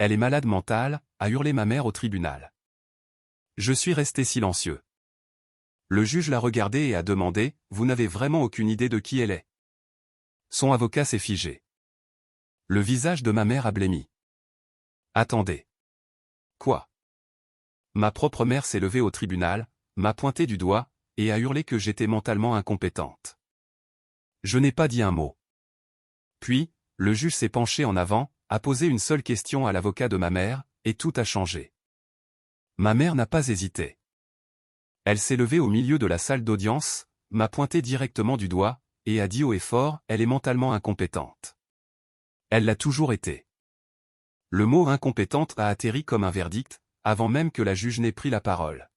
Elle est malade mentale, a hurlé ma mère au tribunal. Je suis resté silencieux. Le juge l'a regardé et a demandé, « Vous n'avez vraiment aucune idée de qui elle est ?» Son avocat s'est figé. Le visage de ma mère a blêmi. Attendez. Quoi? Ma propre mère s'est levée au tribunal, m'a pointé du doigt, et a hurlé que j'étais mentalement incompétente. Je n'ai pas dit un mot. Puis, le juge s'est penché en avant, a posé une seule question à l'avocat de ma mère, et tout a changé. Ma mère n'a pas hésité. Elle s'est levée au milieu de la salle d'audience, m'a pointé directement du doigt, et a dit haut et fort, « Elle est mentalement incompétente. » Elle l'a toujours été. Le mot incompétente a atterri comme un verdict, avant même que la juge n'ait pris la parole.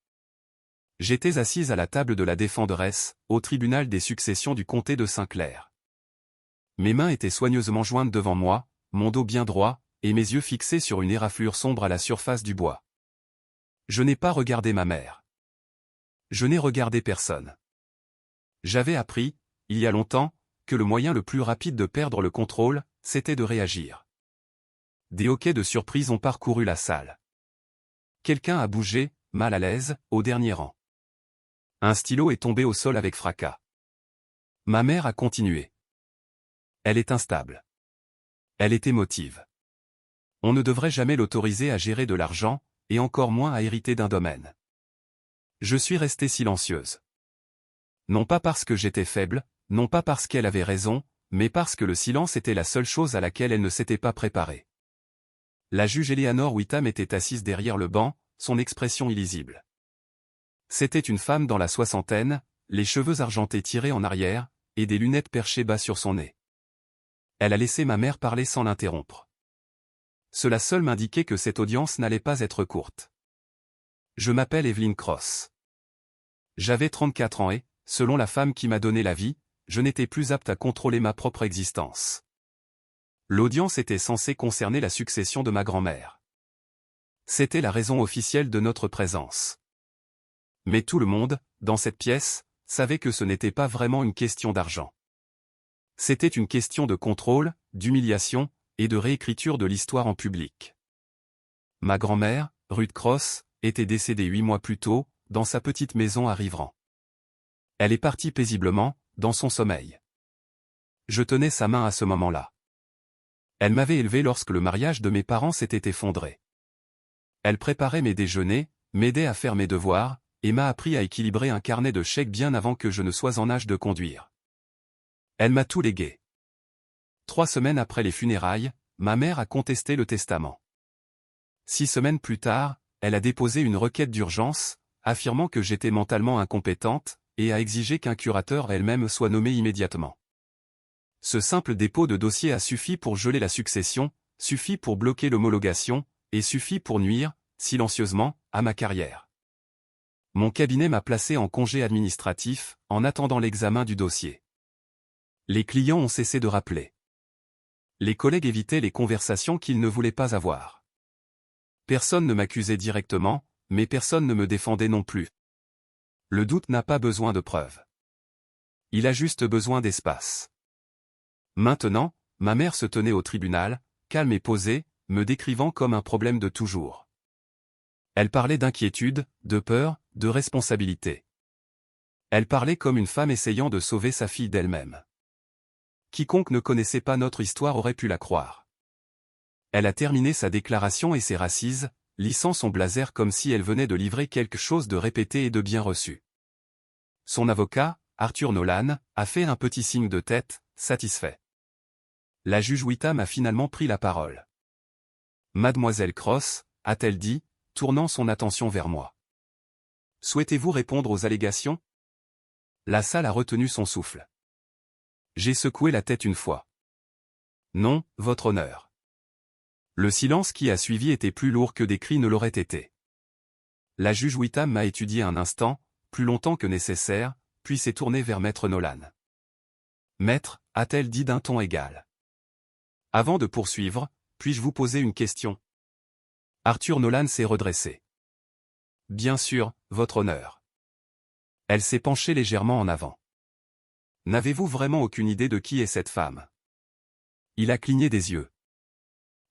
J'étais assise à la table de la défenderesse, au tribunal des successions du comté de Saint-Clair. Mes mains étaient soigneusement jointes devant moi, mon dos bien droit, et mes yeux fixés sur une éraflure sombre à la surface du bois. Je n'ai pas regardé ma mère. Je n'ai regardé personne. J'avais appris, il y a longtemps, que le moyen le plus rapide de perdre le contrôle, c'était de réagir. Des hoquets de surprise ont parcouru la salle. Quelqu'un a bougé, mal à l'aise, au dernier rang. Un stylo est tombé au sol avec fracas. Ma mère a continué. Elle est instable. Elle est émotive. On ne devrait jamais l'autoriser à gérer de l'argent, et encore moins à hériter d'un domaine. Je suis restée silencieuse. Non pas parce que j'étais faible, non pas parce qu'elle avait raison, mais parce que le silence était la seule chose à laquelle elle ne s'était pas préparée. La juge Eleanor Whitham était assise derrière le banc, son expression illisible. C'était une femme dans la soixantaine, les cheveux argentés tirés en arrière, et des lunettes perchées bas sur son nez. Elle a laissé ma mère parler sans l'interrompre. Cela seul m'indiquait que cette audience n'allait pas être courte. Je m'appelle Evelyn Cross. J'avais 34 ans et, selon la femme qui m'a donné la vie, je n'étais plus apte à contrôler ma propre existence. L'audience était censée concerner la succession de ma grand-mère. C'était la raison officielle de notre présence. Mais tout le monde, dans cette pièce, savait que ce n'était pas vraiment une question d'argent. C'était une question de contrôle, d'humiliation, et de réécriture de l'histoire en public. Ma grand-mère, Ruth Cross, était décédée 8 mois plus tôt, dans sa petite maison à Riverain. Elle est partie paisiblement, dans son sommeil. Je tenais sa main à ce moment-là. Elle m'avait élevé lorsque le mariage de mes parents s'était effondré. Elle préparait mes déjeuners, m'aidait à faire mes devoirs, et m'a appris à équilibrer un carnet de chèques bien avant que je ne sois en âge de conduire. Elle m'a tout légué. 3 semaines après les funérailles, ma mère a contesté le testament. 6 semaines plus tard, elle a déposé une requête d'urgence, affirmant que j'étais mentalement incompétente, et a exigé qu'un curateur elle-même soit nommé immédiatement. Ce simple dépôt de dossier a suffi pour geler la succession, suffi pour bloquer l'homologation, et suffi pour nuire, silencieusement, à ma carrière. Mon cabinet m'a placé en congé administratif, en attendant l'examen du dossier. Les clients ont cessé de rappeler. Les collègues évitaient les conversations qu'ils ne voulaient pas avoir. Personne ne m'accusait directement, mais personne ne me défendait non plus. Le doute n'a pas besoin de preuves. Il a juste besoin d'espace. Maintenant, ma mère se tenait au tribunal, calme et posée, me décrivant comme un problème de toujours. Elle parlait d'inquiétude, de peur, de responsabilité. Elle parlait comme une femme essayant de sauver sa fille d'elle-même. Quiconque ne connaissait pas notre histoire aurait pu la croire. Elle a terminé sa déclaration et s'est rassise, lissant son blazer comme si elle venait de livrer quelque chose de répété et de bien reçu. Son avocat, Arthur Nolan, a fait un petit signe de tête, satisfait. La juge Whitham a finalement pris la parole. Mademoiselle Cross, a-t-elle dit, tournant son attention vers moi. Souhaitez-vous répondre aux allégations? La salle a retenu son souffle. J'ai secoué la tête une fois. Non, votre honneur. Le silence qui a suivi était plus lourd que des cris ne l'auraient été. La juge Whitham m'a étudié un instant, plus longtemps que nécessaire, puis s'est tournée vers Maître Nolan. Maître, a-t-elle dit d'un ton égal. Avant de poursuivre, puis-je vous poser une question? Arthur Nolan s'est redressé. Bien sûr, votre honneur. Elle s'est penchée légèrement en avant. N'avez-vous vraiment aucune idée de qui est cette femme? Il a cligné des yeux.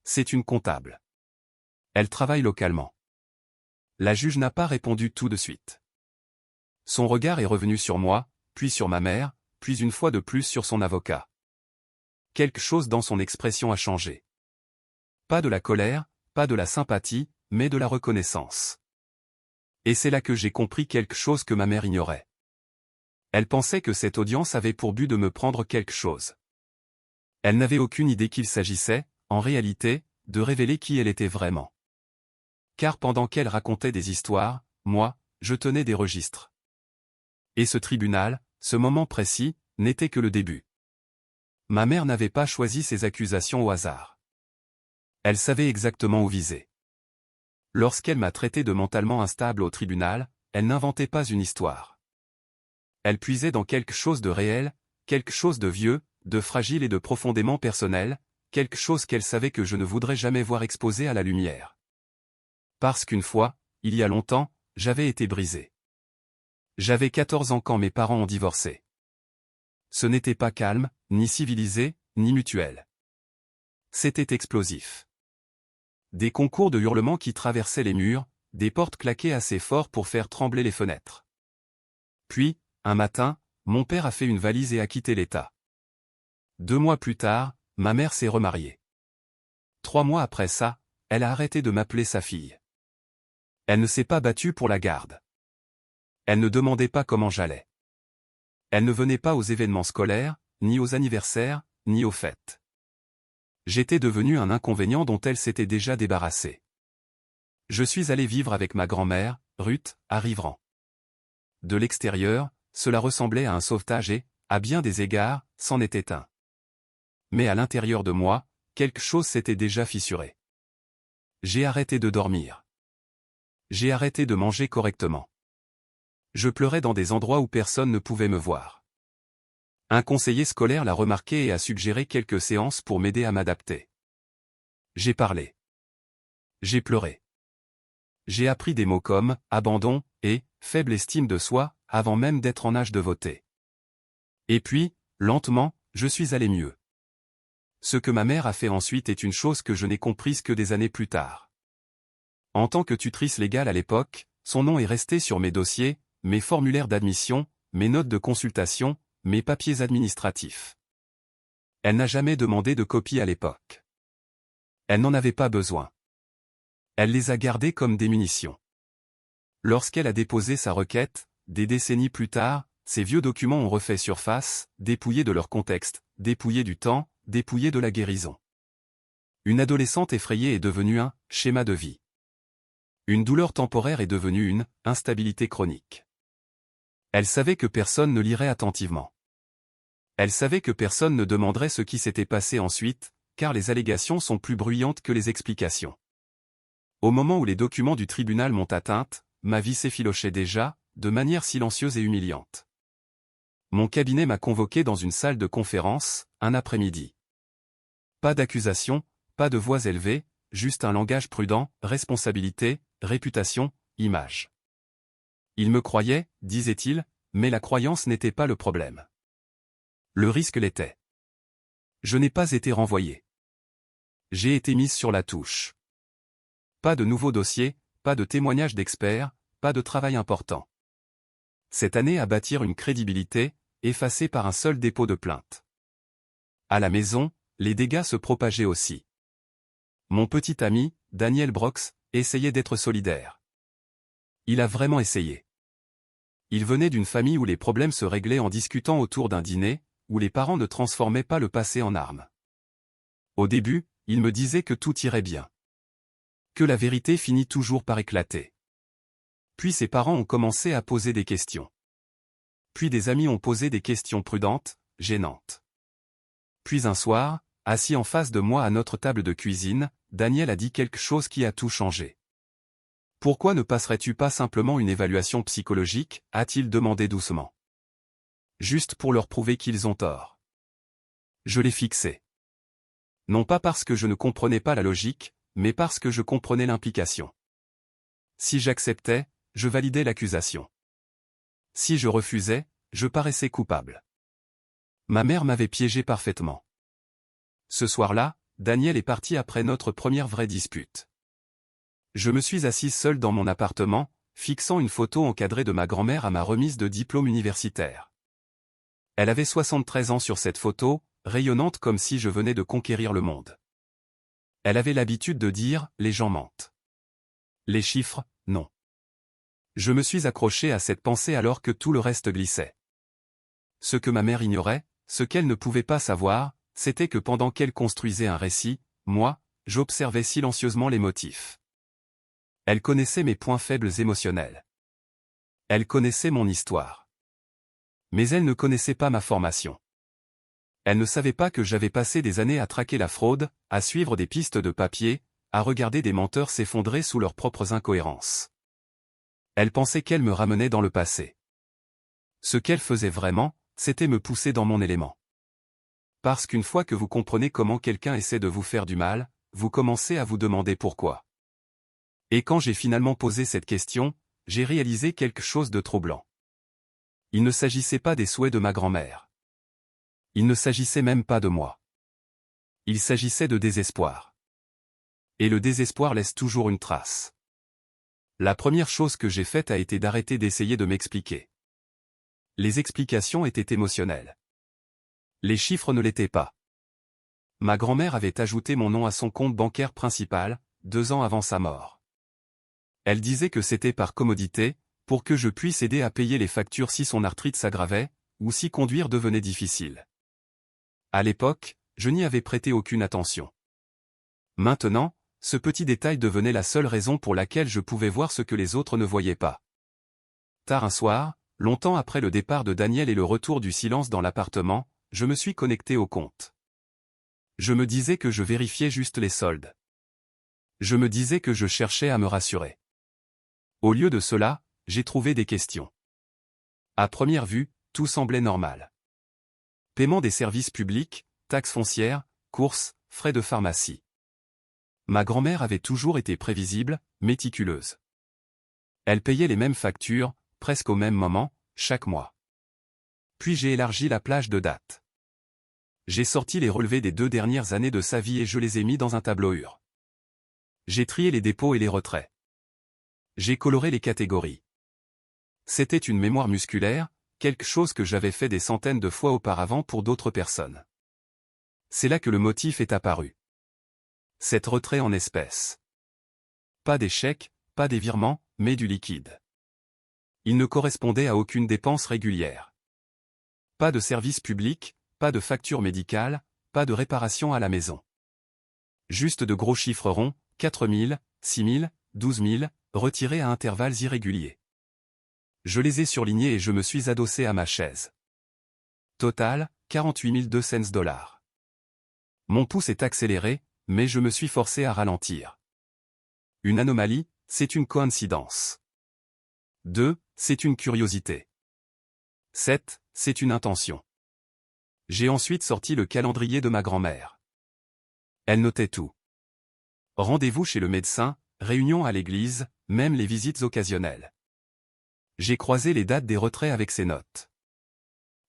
C'est une comptable. Elle travaille localement. La juge n'a pas répondu tout de suite. Son regard est revenu sur moi, puis sur ma mère, puis une fois de plus sur son avocat. Quelque chose dans son expression a changé. Pas de la colère, pas de la sympathie, mais de la reconnaissance. Et c'est là que j'ai compris quelque chose que ma mère ignorait. Elle pensait que cette audience avait pour but de me prendre quelque chose. Elle n'avait aucune idée qu'il s'agissait, en réalité, de révéler qui elle était vraiment. Car pendant qu'elle racontait des histoires, moi, je tenais des registres. Et ce tribunal, ce moment précis, n'était que le début. Ma mère n'avait pas choisi ses accusations au hasard. Elle savait exactement où viser. Lorsqu'elle m'a traité de mentalement instable au tribunal, elle n'inventait pas une histoire. Elle puisait dans quelque chose de réel, quelque chose de vieux, de fragile et de profondément personnel, quelque chose qu'elle savait que je ne voudrais jamais voir exposé à la lumière. Parce qu'une fois, il y a longtemps, j'avais été brisé. J'avais 14 ans quand mes parents ont divorcé. Ce n'était pas calme, ni civilisé, ni mutuel. C'était explosif. Des concours de hurlements qui traversaient les murs, des portes claquées assez fort pour faire trembler les fenêtres. Puis, un matin, mon père a fait une valise et a quitté l'État. 2 mois plus tard, ma mère s'est remariée. 3 mois après ça, elle a arrêté de m'appeler sa fille. Elle ne s'est pas battue pour la garde. Elle ne demandait pas comment j'allais. Elle ne venait pas aux événements scolaires, ni aux anniversaires, ni aux fêtes. J'étais devenu un inconvénient dont elle s'était déjà débarrassée. Je suis allé vivre avec ma grand-mère, Ruth, à Rivran. De l'extérieur, cela ressemblait à un sauvetage et, à bien des égards, c'en était un. Mais à l'intérieur de moi, quelque chose s'était déjà fissuré. J'ai arrêté de dormir. J'ai arrêté de manger correctement. Je pleurais dans des endroits où personne ne pouvait me voir. Un conseiller scolaire l'a remarqué et a suggéré quelques séances pour m'aider à m'adapter. J'ai parlé. J'ai pleuré. J'ai appris des mots comme « abandon » et « faible estime de soi » avant même d'être en âge de voter. Et puis, lentement, je suis allé mieux. Ce que ma mère a fait ensuite est une chose que je n'ai comprise que des années plus tard. En tant que tutrice légale à l'époque, son nom est resté sur mes dossiers, mes formulaires d'admission, mes notes de consultation, mes papiers administratifs. Elle n'a jamais demandé de copie à l'époque. Elle n'en avait pas besoin. Elle les a gardés comme des munitions. Lorsqu'elle a déposé sa requête, des décennies plus tard, ces vieux documents ont refait surface, dépouillés de leur contexte, dépouillés du temps, dépouillés de la guérison. Une adolescente effrayée est devenue un schéma de vie. Une douleur temporaire est devenue une instabilité chronique. Elle savait que personne ne lirait attentivement. Elle savait que personne ne demanderait ce qui s'était passé ensuite, car les allégations sont plus bruyantes que les explications. Au moment où les documents du tribunal m'ont atteinte, ma vie s'effilochait déjà, de manière silencieuse et humiliante. Mon cabinet m'a convoqué dans une salle de conférence, un après-midi. Pas d'accusation, pas de voix élevée, juste un langage prudent, responsabilité, réputation, image. Il me croyait, disait-il, mais la croyance n'était pas le problème. Le risque l'était. Je n'ai pas été renvoyé. J'ai été mise sur la touche. Pas de nouveaux dossiers, pas de témoignages d'experts, pas de travail important. Cette année à bâtir une crédibilité, effacée par un seul dépôt de plainte. À la maison, les dégâts se propageaient aussi. Mon petit ami, Daniel Brox, essayait d'être solidaire. Il a vraiment essayé. Il venait d'une famille où les problèmes se réglaient en discutant autour d'un dîner, où les parents ne transformaient pas le passé en armes. Au début, il me disait que tout irait bien. Que la vérité finit toujours par éclater. Puis ses parents ont commencé à poser des questions. Puis des amis ont posé des questions prudentes, gênantes. Puis un soir, assis en face de moi à notre table de cuisine, Daniel a dit quelque chose qui a tout changé. « Pourquoi ne passerais-tu pas simplement une évaluation psychologique » a-t-il demandé doucement. Juste pour leur prouver qu'ils ont tort. Je l'ai fixé. Non pas parce que je ne comprenais pas la logique, mais parce que je comprenais l'implication. Si j'acceptais, je validais l'accusation. Si je refusais, je paraissais coupable. Ma mère m'avait piégé parfaitement. Ce soir-là, Daniel est parti après notre première vraie dispute. Je me suis assise seule dans mon appartement, fixant une photo encadrée de ma grand-mère à ma remise de diplôme universitaire. Elle avait 73 ans sur cette photo, rayonnante comme si je venais de conquérir le monde. Elle avait l'habitude de dire « les gens mentent ». Les chiffres, non. Je me suis accroché à cette pensée alors que tout le reste glissait. Ce que ma mère ignorait, ce qu'elle ne pouvait pas savoir, c'était que pendant qu'elle construisait un récit, moi, j'observais silencieusement les motifs. Elle connaissait mes points faibles émotionnels. Elle connaissait mon histoire. Mais elle ne connaissait pas ma formation. Elle ne savait pas que j'avais passé des années à traquer la fraude, à suivre des pistes de papier, à regarder des menteurs s'effondrer sous leurs propres incohérences. Elle pensait qu'elle me ramenait dans le passé. Ce qu'elle faisait vraiment, c'était me pousser dans mon élément. Parce qu'une fois que vous comprenez comment quelqu'un essaie de vous faire du mal, vous commencez à vous demander pourquoi. Et quand j'ai finalement posé cette question, j'ai réalisé quelque chose de troublant. Il ne s'agissait pas des souhaits de ma grand-mère. Il ne s'agissait même pas de moi. Il s'agissait de désespoir. Et le désespoir laisse toujours une trace. La première chose que j'ai faite a été d'arrêter d'essayer de m'expliquer. Les explications étaient émotionnelles. Les chiffres ne l'étaient pas. Ma grand-mère avait ajouté mon nom à son compte bancaire principal, 2 ans avant sa mort. Elle disait que c'était par commodité, pour que je puisse aider à payer les factures si son arthrite s'aggravait, ou si conduire devenait difficile. À l'époque, je n'y avais prêté aucune attention. Maintenant, ce petit détail devenait la seule raison pour laquelle je pouvais voir ce que les autres ne voyaient pas. Tard un soir, longtemps après le départ de Daniel et le retour du silence dans l'appartement, je me suis connecté au compte. Je me disais que je vérifiais juste les soldes. Je me disais que je cherchais à me rassurer. Au lieu de cela, j'ai trouvé des questions. À première vue, tout semblait normal. Paiement des services publics, taxes foncières, courses, frais de pharmacie. Ma grand-mère avait toujours été prévisible, méticuleuse. Elle payait les mêmes factures, presque au même moment, chaque mois. Puis j'ai élargi la plage de dates. J'ai sorti les relevés des 2 dernières années de sa vie et je les ai mis dans un tableau UR. J'ai trié les dépôts et les retraits. J'ai coloré les catégories. C'était une mémoire musculaire, quelque chose que j'avais fait des centaines de fois auparavant pour d'autres personnes. C'est là que le motif est apparu. Cet retrait en espèces. Pas des chèques, pas des virements, mais du liquide. Il ne correspondait à aucune dépense régulière. Pas de service public, pas de facture médicale, pas de réparation à la maison. Juste de gros chiffres ronds, 4 000, 6 000, 12 000, retirés à intervalles irréguliers. Je les ai surlignés et je me suis adossé à ma chaise. Total, 48 200 $. Mon pouce est accéléré, mais je me suis forcé à ralentir. Une anomalie, c'est une coïncidence. 2, c'est une curiosité. 7, c'est une intention. J'ai ensuite sorti le calendrier de ma grand-mère. Elle notait tout. Rendez-vous chez le médecin, réunion à l'église, même les visites occasionnelles. J'ai croisé les dates des retraits avec ses notes.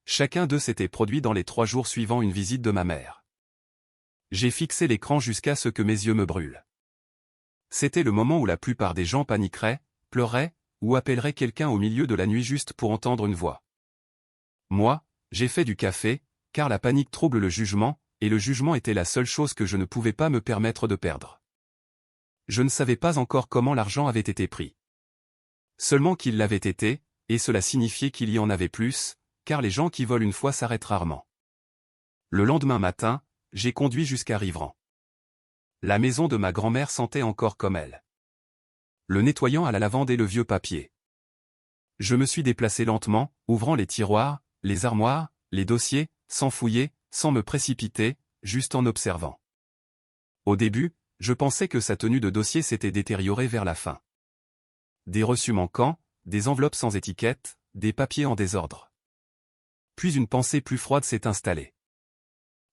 Chacun d'eux s'était produit dans les 3 jours suivant une visite de ma mère. J'ai fixé l'écran jusqu'à ce que mes yeux me brûlent. C'était le moment où la plupart des gens paniqueraient, pleureraient, ou appelleraient quelqu'un au milieu de la nuit juste pour entendre une voix. Moi, j'ai fait du café, car la panique trouble le jugement, et le jugement était la seule chose que je ne pouvais pas me permettre de perdre. Je ne savais pas encore comment l'argent avait été pris. Seulement qu'il l'avait été, et cela signifiait qu'il y en avait plus, car les gens qui volent une fois s'arrêtent rarement. Le lendemain matin, j'ai conduit jusqu'à Rivran. La maison de ma grand-mère sentait encore comme elle. Le nettoyant à la lavande et le vieux papier. Je me suis déplacé lentement, ouvrant les tiroirs, les armoires, les dossiers, sans fouiller, sans me précipiter, juste en observant. Au début, je pensais que sa tenue de dossier s'était détériorée vers la fin. Des reçus manquants, des enveloppes sans étiquette, des papiers en désordre. Puis une pensée plus froide s'est installée.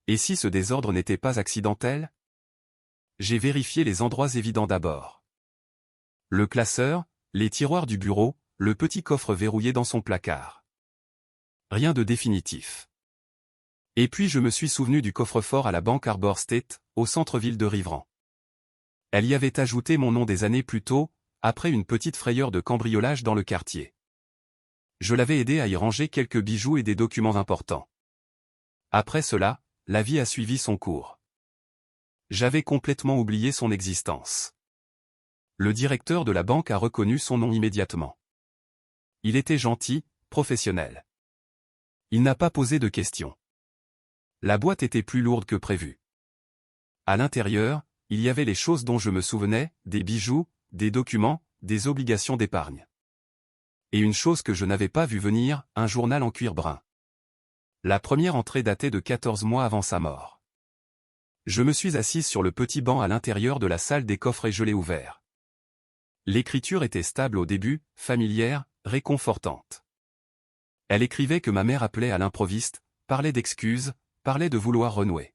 Et si ce désordre n'était pas accidentel? J'ai vérifié les endroits évidents d'abord. Le classeur, les tiroirs du bureau, le petit coffre verrouillé dans son placard. Rien de définitif. Et puis je me suis souvenu du coffre-fort à la banque Arbor State, au centre-ville de Rivran. Elle y avait ajouté mon nom des années plus tôt, après une petite frayeur de cambriolage dans le quartier. Je l'avais aidé à y ranger quelques bijoux et des documents importants. Après cela, la vie a suivi son cours. J'avais complètement oublié son existence. Le directeur de la banque a reconnu son nom immédiatement. Il était gentil, professionnel. Il n'a pas posé de questions. La boîte était plus lourde que prévu. À l'intérieur, il y avait les choses dont je me souvenais, des bijoux, des documents, des obligations d'épargne. Et une chose que je n'avais pas vu venir, un journal en cuir brun. La première entrée datait de 14 mois avant sa mort. Je me suis assise sur le petit banc à l'intérieur de la salle des coffres et je l'ai ouvert. L'écriture était stable au début, familière, réconfortante. Elle écrivait que ma mère appelait à l'improviste, parlait d'excuses, parlait de vouloir renouer.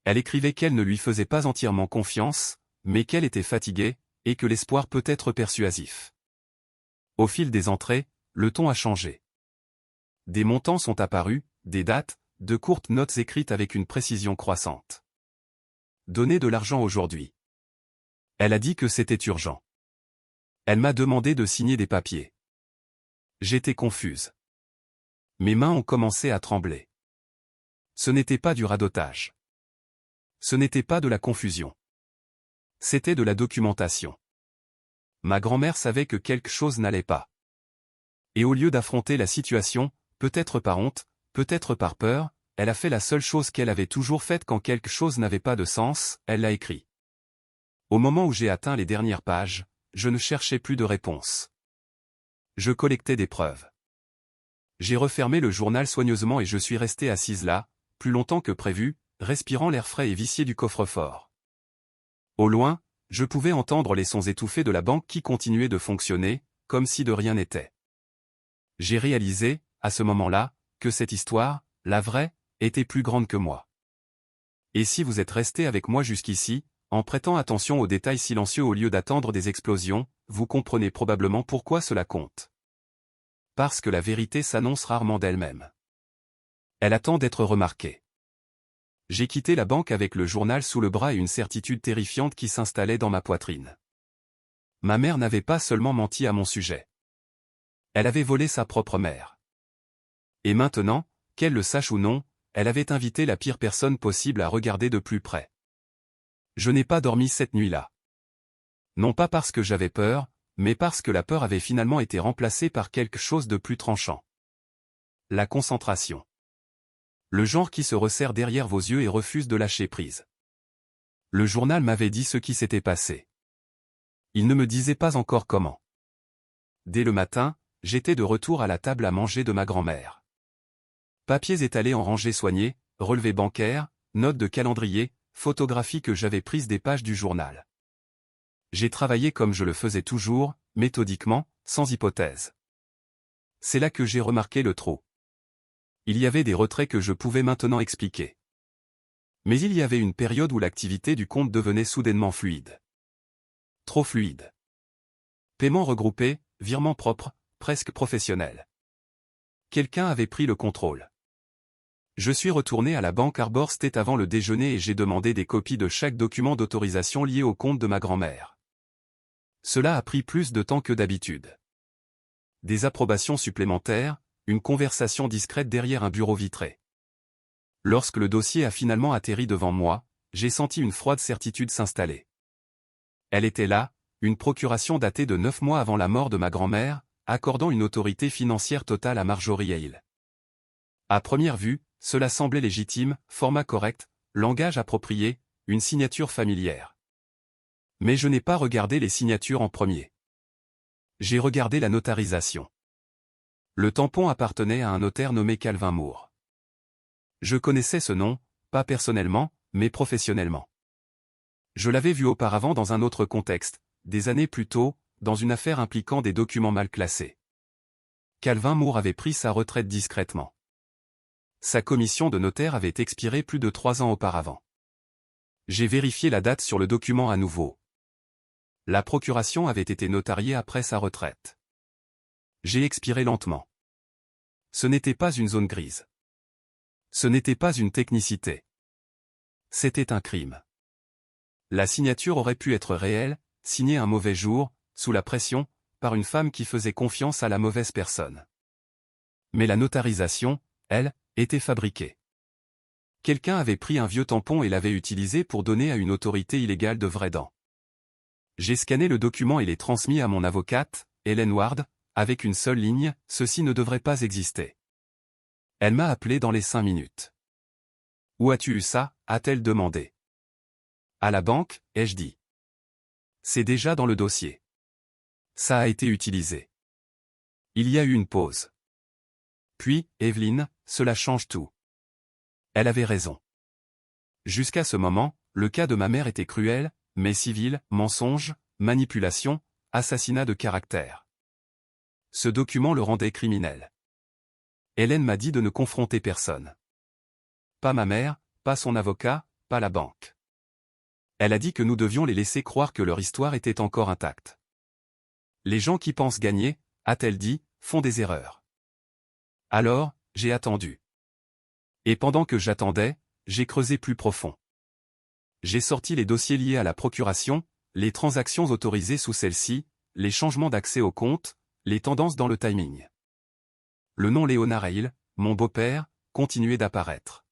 Elle écrivait qu'elle ne lui faisait pas entièrement confiance, mais qu'elle était fatiguée, et que l'espoir peut être persuasif. Au fil des entrées, le ton a changé. Des montants sont apparus, des dates, de courtes notes écrites avec une précision croissante. Donnez de l'argent aujourd'hui. Elle a dit que c'était urgent. Elle m'a demandé de signer des papiers. J'étais confuse. Mes mains ont commencé à trembler. Ce n'était pas du radotage. Ce n'était pas de la confusion. C'était de la documentation. Ma grand-mère savait que quelque chose n'allait pas. Et au lieu d'affronter la situation, peut-être par honte, peut-être par peur, elle a fait la seule chose qu'elle avait toujours faite quand quelque chose n'avait pas de sens, elle l'a écrit. Au moment où j'ai atteint les dernières pages, je ne cherchais plus de réponse. Je collectais des preuves. J'ai refermé le journal soigneusement et je suis restée assise là, plus longtemps que prévu, respirant l'air frais et vicié du coffre-fort. Au loin, je pouvais entendre les sons étouffés de la banque qui continuaient de fonctionner, comme si de rien n'était. J'ai réalisé, à ce moment-là, que cette histoire, la vraie, était plus grande que moi. Et si vous êtes resté avec moi jusqu'ici, en prêtant attention aux détails silencieux au lieu d'attendre des explosions, vous comprenez probablement pourquoi cela compte. Parce que la vérité s'annonce rarement d'elle-même. Elle attend d'être remarquée. J'ai quitté la banque avec le journal sous le bras et une certitude terrifiante qui s'installait dans ma poitrine. Ma mère n'avait pas seulement menti à mon sujet. Elle avait volé sa propre mère. Et maintenant, qu'elle le sache ou non, elle avait invité la pire personne possible à regarder de plus près. Je n'ai pas dormi cette nuit-là. Non pas parce que j'avais peur, mais parce que la peur avait finalement été remplacée par quelque chose de plus tranchant. La concentration. Le genre qui se resserre derrière vos yeux et refuse de lâcher prise. Le journal m'avait dit ce qui s'était passé. Il ne me disait pas encore comment. Dès le matin, j'étais de retour à la table à manger de ma grand-mère. Papiers étalés en rangées soignées, relevés bancaires, notes de calendrier, photographies que j'avais prises des pages du journal. J'ai travaillé comme je le faisais toujours, méthodiquement, sans hypothèse. C'est là que j'ai remarqué le trop. Il y avait des retraits que je pouvais maintenant expliquer. Mais il y avait une période où l'activité du compte devenait soudainement fluide. Trop fluide. Paiement regroupé, virement propre, presque professionnel. Quelqu'un avait pris le contrôle. Je suis retourné à la banque Arbor State avant le déjeuner et j'ai demandé des copies de chaque document d'autorisation lié au compte de ma grand-mère. Cela a pris plus de temps que d'habitude. Des approbations supplémentaires, une conversation discrète derrière un bureau vitré. Lorsque le dossier a finalement atterri devant moi, j'ai senti une froide certitude s'installer. Elle était là, une procuration datée de 9 mois avant la mort de ma grand-mère, accordant une autorité financière totale à Marjorie Hale. À première vue, cela semblait légitime, format correct, langage approprié, une signature familière. Mais je n'ai pas regardé les signatures en premier. J'ai regardé la notarisation. Le tampon appartenait à un notaire nommé Calvin Moore. Je connaissais ce nom, pas personnellement, mais professionnellement. Je l'avais vu auparavant dans un autre contexte, des années plus tôt, dans une affaire impliquant des documents mal classés. Calvin Moore avait pris sa retraite discrètement. Sa commission de notaire avait expiré plus de 3 ans auparavant. J'ai vérifié la date sur le document à nouveau. La procuration avait été notariée après sa retraite. J'ai expiré lentement. Ce n'était pas une zone grise. Ce n'était pas une technicité. C'était un crime. La signature aurait pu être réelle, signée un mauvais jour, sous la pression, par une femme qui faisait confiance à la mauvaise personne. Mais la notarisation, elle, était fabriquée. Quelqu'un avait pris un vieux tampon et l'avait utilisé pour donner à une autorité illégale de vraies dents. J'ai scanné le document et l'ai transmis à mon avocate, Hélène Ward, avec une seule ligne, ceci ne devrait pas exister. Elle m'a appelé dans les 5 minutes. Où as-tu eu ça, a-t-elle demandé. À la banque, ai-je dit. C'est déjà dans le dossier. Ça a été utilisé. Il y a eu une pause. Puis, Evelyne, cela change tout. Elle avait raison. Jusqu'à ce moment, le cas de ma mère était cruel, mais civil, mensonge, manipulation, assassinat de caractère. Ce document le rendait criminel. Hélène m'a dit de ne confronter personne. Pas ma mère, pas son avocat, pas la banque. Elle a dit que nous devions les laisser croire que leur histoire était encore intacte. Les gens qui pensent gagner, a-t-elle dit, font des erreurs. Alors, j'ai attendu. Et pendant que j'attendais, j'ai creusé plus profond. J'ai sorti les dossiers liés à la procuration, les transactions autorisées sous celle-ci, les changements d'accès au compte, les tendances dans le timing. Le nom Léonard Hale, mon beau-père, continuait d'apparaître.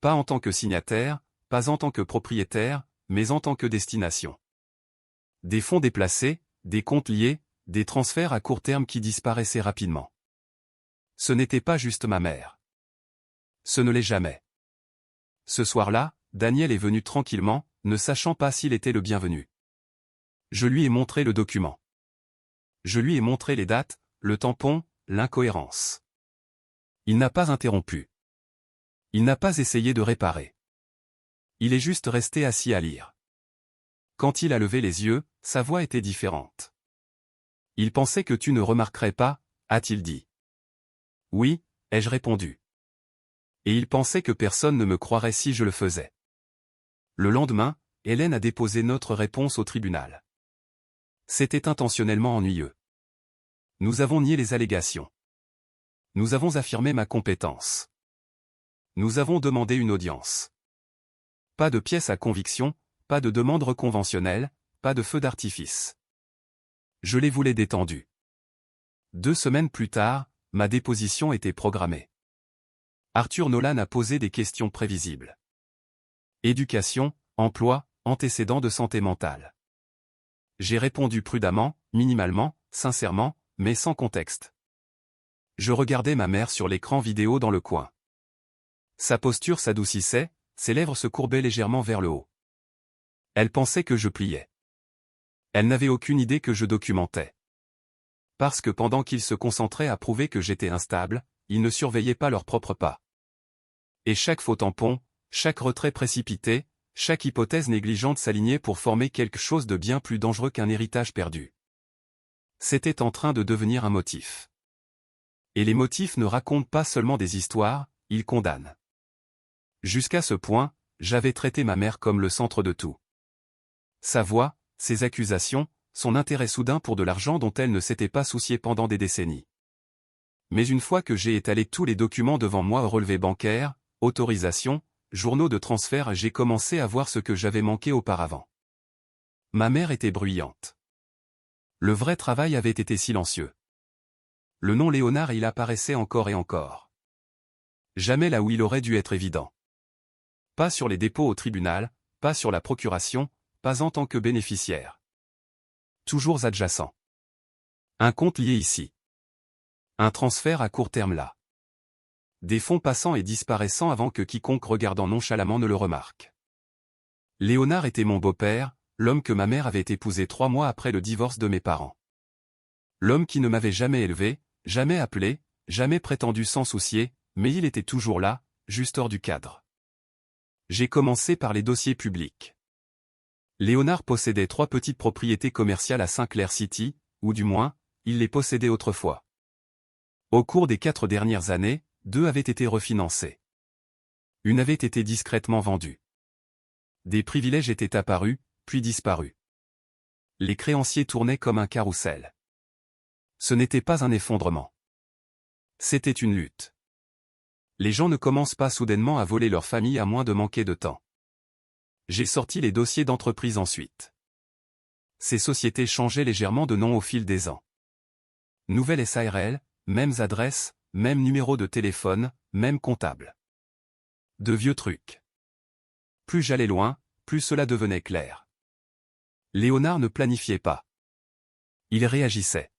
Pas en tant que signataire, pas en tant que propriétaire, mais en tant que destination. Des fonds déplacés, des comptes liés, des transferts à court terme qui disparaissaient rapidement. Ce n'était pas juste ma mère. Ce ne l'est jamais. Ce soir-là, Daniel est venu tranquillement, ne sachant pas s'il était le bienvenu. Je lui ai montré le document. Je lui ai montré les dates, le tampon, l'incohérence. Il n'a pas interrompu. Il n'a pas essayé de réparer. Il est juste resté assis à lire. Quand il a levé les yeux, sa voix était différente. Il pensait que tu ne remarquerais pas, a-t-il dit. Oui, ai-je répondu. Et il pensait que personne ne me croirait si je le faisais. Le lendemain, Hélène a déposé notre réponse au tribunal. C'était intentionnellement ennuyeux. Nous avons nié les allégations. Nous avons affirmé ma compétence. Nous avons demandé une audience. Pas de pièce à conviction, pas de demande conventionnelle, pas de feu d'artifice. Je les voulais détendus. 2 semaines plus tard, ma déposition était programmée. Arthur Nolan a posé des questions prévisibles. Éducation, emploi, antécédents de santé mentale. J'ai répondu prudemment, minimalement, sincèrement, mais sans contexte. Je regardais ma mère sur l'écran vidéo dans le coin. Sa posture s'adoucissait, ses lèvres se courbaient légèrement vers le haut. Elle pensait que je pliais. Elle n'avait aucune idée que je documentais. Parce que pendant qu'ils se concentraient à prouver que j'étais instable, ils ne surveillaient pas leurs propres pas. Et chaque faux tampon, chaque retrait précipité, chaque hypothèse négligente s'alignait pour former quelque chose de bien plus dangereux qu'un héritage perdu. C'était en train de devenir un motif. Et les motifs ne racontent pas seulement des histoires, ils condamnent. Jusqu'à ce point, j'avais traité ma mère comme le centre de tout. Sa voix, ses accusations, son intérêt soudain pour de l'argent dont elle ne s'était pas souciée pendant des décennies. Mais une fois que j'ai étalé tous les documents devant moi, relevés bancaires, autorisations, journaux de transfert, j'ai commencé à voir ce que j'avais manqué auparavant. Ma mère était bruyante. Le vrai travail avait été silencieux. Le nom Léonard, il apparaissait encore et encore. Jamais là où il aurait dû être évident. Pas sur les dépôts au tribunal, pas sur la procuration, pas en tant que bénéficiaire. Toujours adjacent. Un compte lié ici. Un transfert à court terme là. Des fonds passant et disparaissant avant que quiconque regardant nonchalamment ne le remarque. Léonard était mon beau-père, l'homme que ma mère avait épousé 3 mois après le divorce de mes parents. L'homme qui ne m'avait jamais élevé, jamais appelé, jamais prétendu s'en soucier, mais il était toujours là, juste hors du cadre. J'ai commencé par les dossiers publics. Léonard possédait 3 petites propriétés commerciales à Sinclair City, ou du moins, il les possédait autrefois. Au cours des 4 dernières années, 2 avaient été refinancées. Une avait été discrètement vendue. Des privilèges étaient apparus, puis disparus. Les créanciers tournaient comme un carrousel. Ce n'était pas un effondrement. C'était une lutte. Les gens ne commencent pas soudainement à voler leur famille à moins de manquer de temps. J'ai sorti les dossiers d'entreprise ensuite. Ces sociétés changeaient légèrement de nom au fil des ans. Nouvelle SARL, mêmes adresses, même numéro de téléphone, même comptable. De vieux trucs. Plus j'allais loin, plus cela devenait clair. Léonard ne planifiait pas. Il réagissait.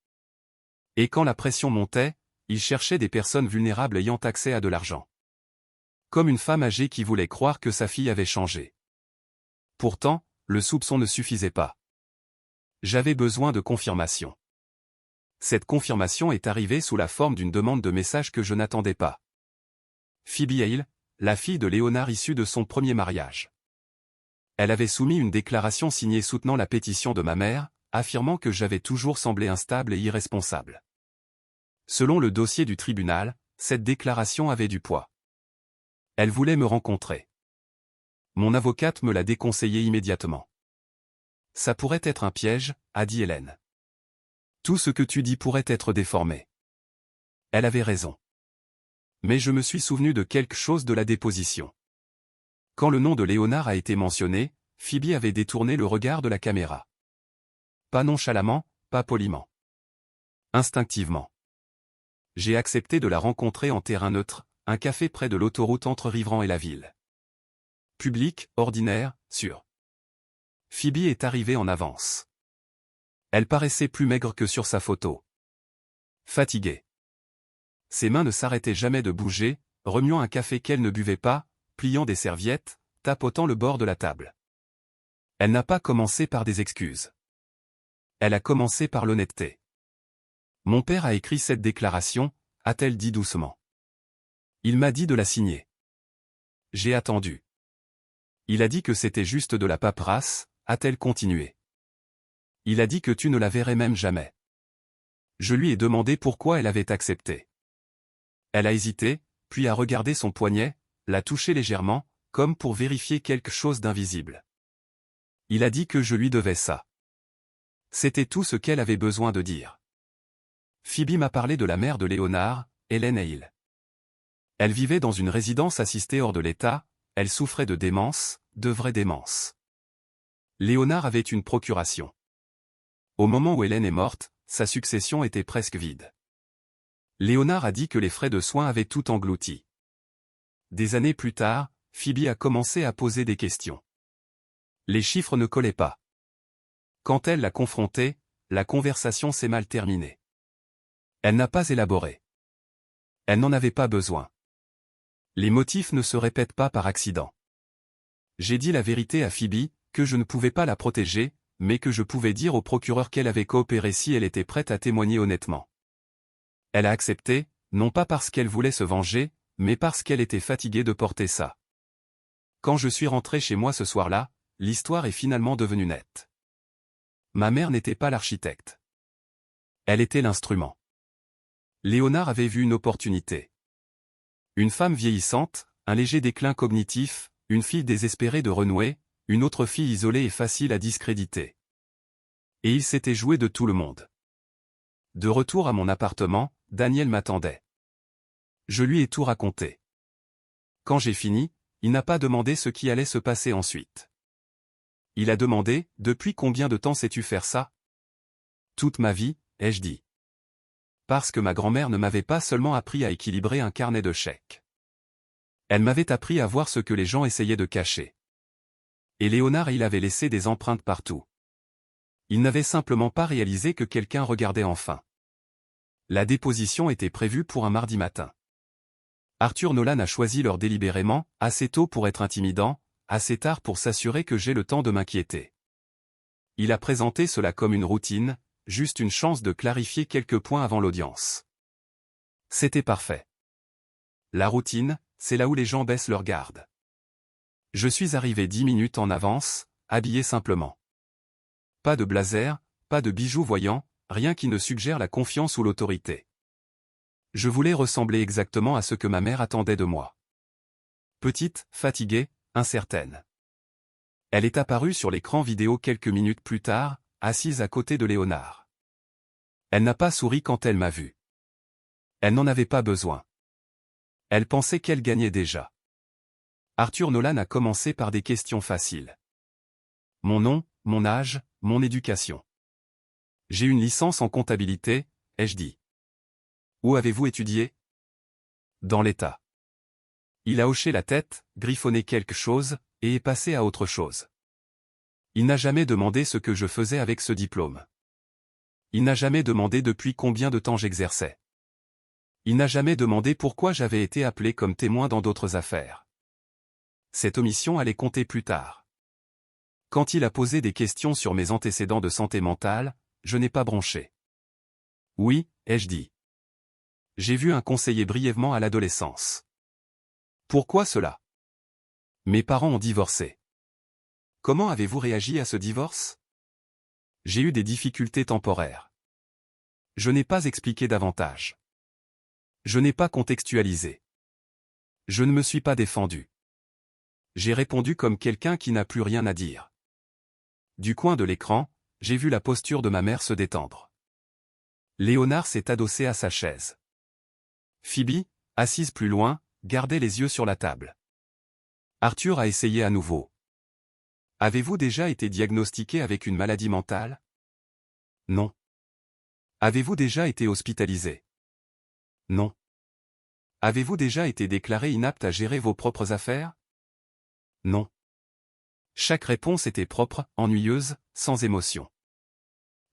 Et quand la pression montait, il cherchait des personnes vulnérables ayant accès à de l'argent. Comme une femme âgée qui voulait croire que sa fille avait changé. Pourtant, le soupçon ne suffisait pas. J'avais besoin de confirmation. Cette confirmation est arrivée sous la forme d'une demande de message que je n'attendais pas. Phoebe Hale, la fille de Léonard issue de son premier mariage. Elle avait soumis une déclaration signée soutenant la pétition de ma mère, affirmant que j'avais toujours semblé instable et irresponsable. Selon le dossier du tribunal, cette déclaration avait du poids. Elle voulait me rencontrer. Mon avocate me l'a déconseillé immédiatement. Ça pourrait être un piège, a dit Hélène. Tout ce que tu dis pourrait être déformé. Elle avait raison. Mais je me suis souvenu de quelque chose de la déposition. Quand le nom de Léonard a été mentionné, Phoebe avait détourné le regard de la caméra. Pas nonchalamment, pas poliment. Instinctivement. J'ai accepté de la rencontrer en terrain neutre, un café près de l'autoroute entre Rivran et la ville. Public, ordinaire, sûr. Phoebe est arrivée en avance. Elle paraissait plus maigre que sur sa photo. Fatiguée. Ses mains ne s'arrêtaient jamais de bouger, remuant un café qu'elle ne buvait pas, pliant des serviettes, tapotant le bord de la table. Elle n'a pas commencé par des excuses. Elle a commencé par l'honnêteté. Mon père a écrit cette déclaration, a-t-elle dit doucement. Il m'a dit de la signer. J'ai attendu. Il a dit que c'était juste de la paperasse, a-t-elle continué. Il a dit que tu ne la verrais même jamais. Je lui ai demandé pourquoi elle avait accepté. Elle a hésité, puis a regardé son poignet, l'a touché légèrement, comme pour vérifier quelque chose d'invisible. Il a dit que je lui devais ça. C'était tout ce qu'elle avait besoin de dire. Phoebe m'a parlé de la mère de Léonard, Hélène Hale. Elle vivait dans une résidence assistée hors de l'État, elle souffrait de démence, de vraie démence. Léonard avait une procuration. Au moment où Hélène est morte, sa succession était presque vide. Léonard a dit que les frais de soins avaient tout englouti. Des années plus tard, Phoebe a commencé à poser des questions. Les chiffres ne collaient pas. Quand elle l'a confronté, la conversation s'est mal terminée. Elle n'a pas élaboré. Elle n'en avait pas besoin. Les motifs ne se répètent pas par accident. J'ai dit la vérité à Phoebe, que je ne pouvais pas la protéger, mais que je pouvais dire au procureur qu'elle avait coopéré si elle était prête à témoigner honnêtement. Elle a accepté, non pas parce qu'elle voulait se venger, mais parce qu'elle était fatiguée de porter ça. Quand je suis rentré chez moi ce soir-là, l'histoire est finalement devenue nette. Ma mère n'était pas l'architecte. Elle était l'instrument. Léonard avait vu une opportunité. Une femme vieillissante, un léger déclin cognitif, une fille désespérée de renouer, une autre fille isolée et facile à discréditer. Et il s'était joué de tout le monde. De retour à mon appartement, Daniel m'attendait. Je lui ai tout raconté. Quand j'ai fini, il n'a pas demandé ce qui allait se passer ensuite. Il a demandé, « Depuis combien de temps sais-tu faire ça ?» Toute ma vie, ai-je dit. Parce que ma grand-mère ne m'avait pas seulement appris à équilibrer un carnet de chèques. Elle m'avait appris à voir ce que les gens essayaient de cacher. Et Léonard, il avait laissé des empreintes partout. Il n'avait simplement pas réalisé que quelqu'un regardait enfin. La déposition était prévue pour un mardi matin. Arthur Nolan a choisi l'heure délibérément, assez tôt pour être intimidant, assez tard pour s'assurer que j'ai le temps de m'inquiéter. Il a présenté cela comme une routine, juste une chance de clarifier quelques points avant l'audience. C'était parfait. La routine, c'est là où les gens baissent leur garde. Je suis arrivé 10 minutes en avance, habillé simplement. Pas de blazer, pas de bijoux voyants, rien qui ne suggère la confiance ou l'autorité. Je voulais ressembler exactement à ce que ma mère attendait de moi. Petite, fatiguée, incertaine. Elle est apparue sur l'écran vidéo quelques minutes plus tard, assise à côté de Léonard. Elle n'a pas souri quand elle m'a vu. Elle n'en avait pas besoin. Elle pensait qu'elle gagnait déjà. Arthur Nolan a commencé par des questions faciles. Mon nom, mon âge, mon éducation. J'ai une licence en comptabilité, ai-je dit. Où avez-vous étudié? Dans l'État. Il a hoché la tête, griffonné quelque chose, et est passé à autre chose. Il n'a jamais demandé ce que je faisais avec ce diplôme. Il n'a jamais demandé depuis combien de temps j'exerçais. Il n'a jamais demandé pourquoi j'avais été appelé comme témoin dans d'autres affaires. Cette omission allait compter plus tard. Quand il a posé des questions sur mes antécédents de santé mentale, je n'ai pas bronché. Oui, ai-je dit. J'ai vu un conseiller brièvement à l'adolescence. Pourquoi cela? Mes parents ont divorcé. Comment avez-vous réagi à ce divorce? J'ai eu des difficultés temporaires. Je n'ai pas expliqué davantage. Je n'ai pas contextualisé. Je ne me suis pas défendu. J'ai répondu comme quelqu'un qui n'a plus rien à dire. Du coin de l'écran, j'ai vu la posture de ma mère se détendre. Léonard s'est adossé à sa chaise. Phoebe, assise plus loin, gardait les yeux sur la table. Arthur a essayé à nouveau. Avez-vous déjà été diagnostiqué avec une maladie mentale? Non. Avez-vous déjà été hospitalisé? Non. Avez-vous déjà été déclaré inapte à gérer vos propres affaires? Non. Chaque réponse était propre, ennuyeuse, sans émotion.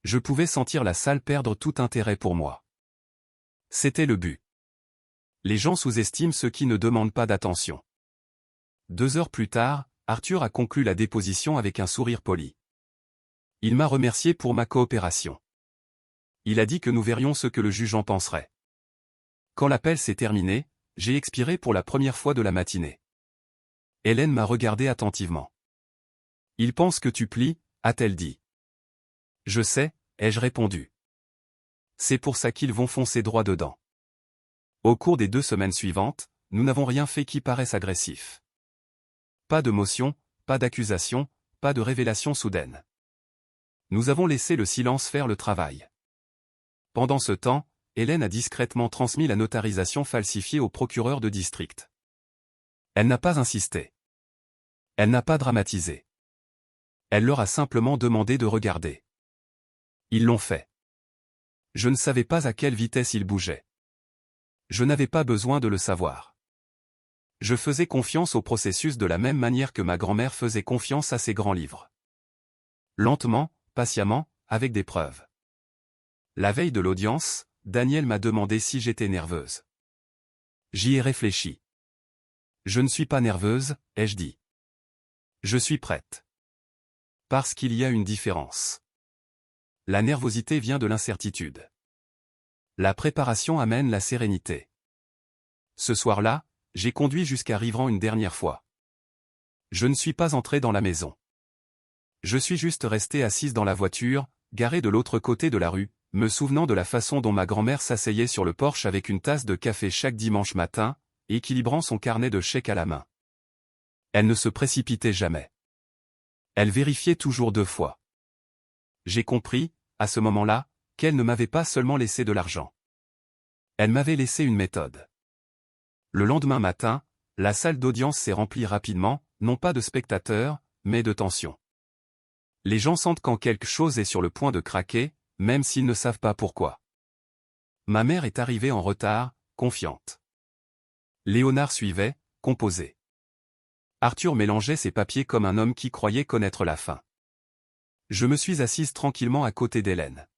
Je pouvais sentir la salle perdre tout intérêt pour moi. C'était le but. Les gens sous-estiment ceux qui ne demandent pas d'attention. 2 heures plus tard, Arthur a conclu la déposition avec un sourire poli. Il m'a remercié pour ma coopération. Il a dit que nous verrions ce que le juge en penserait. Quand l'appel s'est terminé, j'ai expiré pour la première fois de la matinée. Hélène m'a regardé attentivement. Il pense que tu plies, a-t-elle dit. Je sais, ai-je répondu. C'est pour ça qu'ils vont foncer droit dedans. Au cours des 2 semaines suivantes, nous n'avons rien fait qui paraisse agressif. Pas de motion, pas d'accusation, pas de révélation soudaine. Nous avons laissé le silence faire le travail. Pendant ce temps, Hélène a discrètement transmis la notarisation falsifiée au procureur de district. Elle n'a pas insisté. Elle n'a pas dramatisé. Elle leur a simplement demandé de regarder. Ils l'ont fait. Je ne savais pas à quelle vitesse ils bougeaient. Je n'avais pas besoin de le savoir. Je faisais confiance au processus de la même manière que ma grand-mère faisait confiance à ses grands livres. Lentement, patiemment, avec des preuves. La veille de l'audience, Daniel m'a demandé si j'étais nerveuse. J'y ai réfléchi. Je ne suis pas nerveuse, ai-je dit. Je suis prête. Parce qu'il y a une différence. La nervosité vient de l'incertitude. La préparation amène la sérénité. Ce soir-là, j'ai conduit jusqu'à Riveren une dernière fois. Je ne suis pas entré dans la maison. Je suis juste resté assise dans la voiture, garée de l'autre côté de la rue, me souvenant de la façon dont ma grand-mère s'asseyait sur le porche avec une tasse de café chaque dimanche matin, équilibrant son carnet de chèques à la main. Elle ne se précipitait jamais. Elle vérifiait toujours 2 fois. J'ai compris, à ce moment-là, qu'elle ne m'avait pas seulement laissé de l'argent. Elle m'avait laissé une méthode. Le lendemain matin, la salle d'audience s'est remplie rapidement, non pas de spectateurs, mais de tension. Les gens sentent quand quelque chose est sur le point de craquer, même s'ils ne savent pas pourquoi. Ma mère est arrivée en retard, confiante. Léonard suivait, composé. Arthur mélangeait ses papiers comme un homme qui croyait connaître la fin. Je me suis assise tranquillement à côté d'Hélène.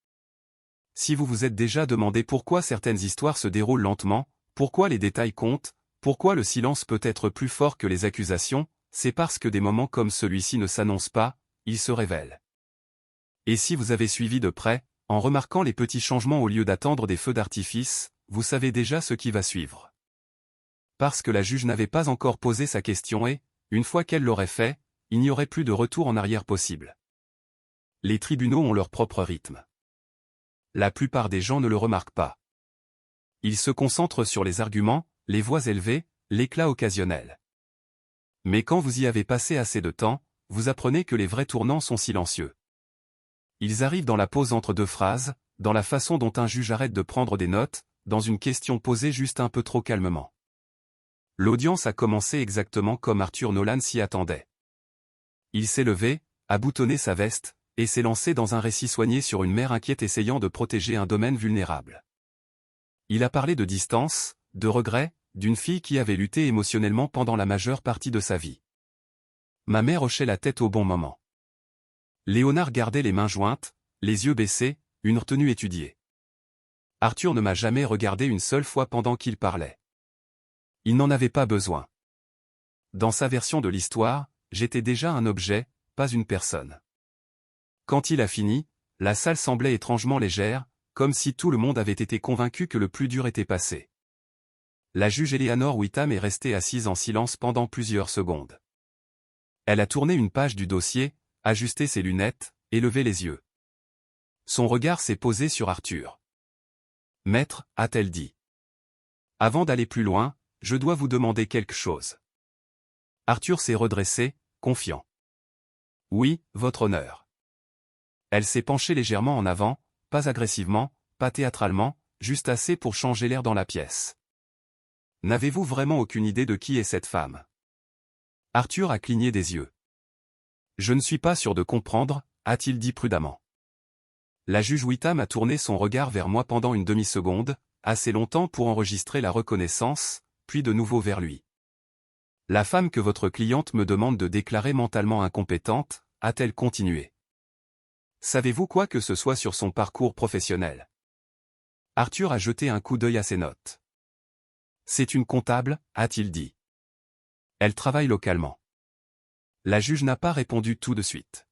Si vous vous êtes déjà demandé pourquoi certaines histoires se déroulent lentement, pourquoi les détails comptent, pourquoi le silence peut être plus fort que les accusations, c'est parce que des moments comme celui-ci ne s'annoncent pas, ils se révèlent. Et si vous avez suivi de près, en remarquant les petits changements au lieu d'attendre des feux d'artifice, vous savez déjà ce qui va suivre. Parce que la juge n'avait pas encore posé sa question et, une fois qu'elle l'aurait fait, il n'y aurait plus de retour en arrière possible. Les tribunaux ont leur propre rythme. La plupart des gens ne le remarquent pas. Ils se concentrent sur les arguments, les voix élevées, l'éclat occasionnel. Mais quand vous y avez passé assez de temps, vous apprenez que les vrais tournants sont silencieux. Ils arrivent dans la pause entre 2 phrases, dans la façon dont un juge arrête de prendre des notes, dans une question posée juste un peu trop calmement. L'audience a commencé exactement comme Arthur Nolan s'y attendait. Il s'est levé, a boutonné sa veste, et s'est lancé dans un récit soigné sur une mère inquiète essayant de protéger un domaine vulnérable. Il a parlé de distance, de regret, d'une fille qui avait lutté émotionnellement pendant la majeure partie de sa vie. Ma mère hochait la tête au bon moment. Léonard gardait les mains jointes, les yeux baissés, une retenue étudiée. Arthur ne m'a jamais regardé une seule fois pendant qu'il parlait. Il n'en avait pas besoin. Dans sa version de l'histoire, j'étais déjà un objet, pas une personne. Quand il a fini, la salle semblait étrangement légère, comme si tout le monde avait été convaincu que le plus dur était passé. La juge Eleanor Whitham est restée assise en silence pendant plusieurs secondes. Elle a tourné une page du dossier, ajusté ses lunettes, et levé les yeux. Son regard s'est posé sur Arthur. « Maître, a-t-elle dit. Avant d'aller plus loin, je dois vous demander quelque chose. » Arthur s'est redressé, confiant. « Oui, votre honneur. » Elle s'est penchée légèrement en avant, pas agressivement, pas théâtralement, juste assez pour changer l'air dans la pièce. « N'avez-vous vraiment aucune idée de qui est cette femme ?» Arthur a cligné des yeux. « Je ne suis pas sûr de comprendre, » a-t-il dit prudemment. La juge Whitham a tourné son regard vers moi pendant une demi-seconde, assez longtemps pour enregistrer la reconnaissance, puis de nouveau vers lui. « La femme que votre cliente me demande de déclarer mentalement incompétente, a-t-elle continué. Savez-vous quoi que ce soit sur son parcours professionnel ?» Arthur a jeté un coup d'œil à ses notes. « C'est une comptable, a-t-il dit. Elle travaille localement. » La juge n'a pas répondu tout de suite.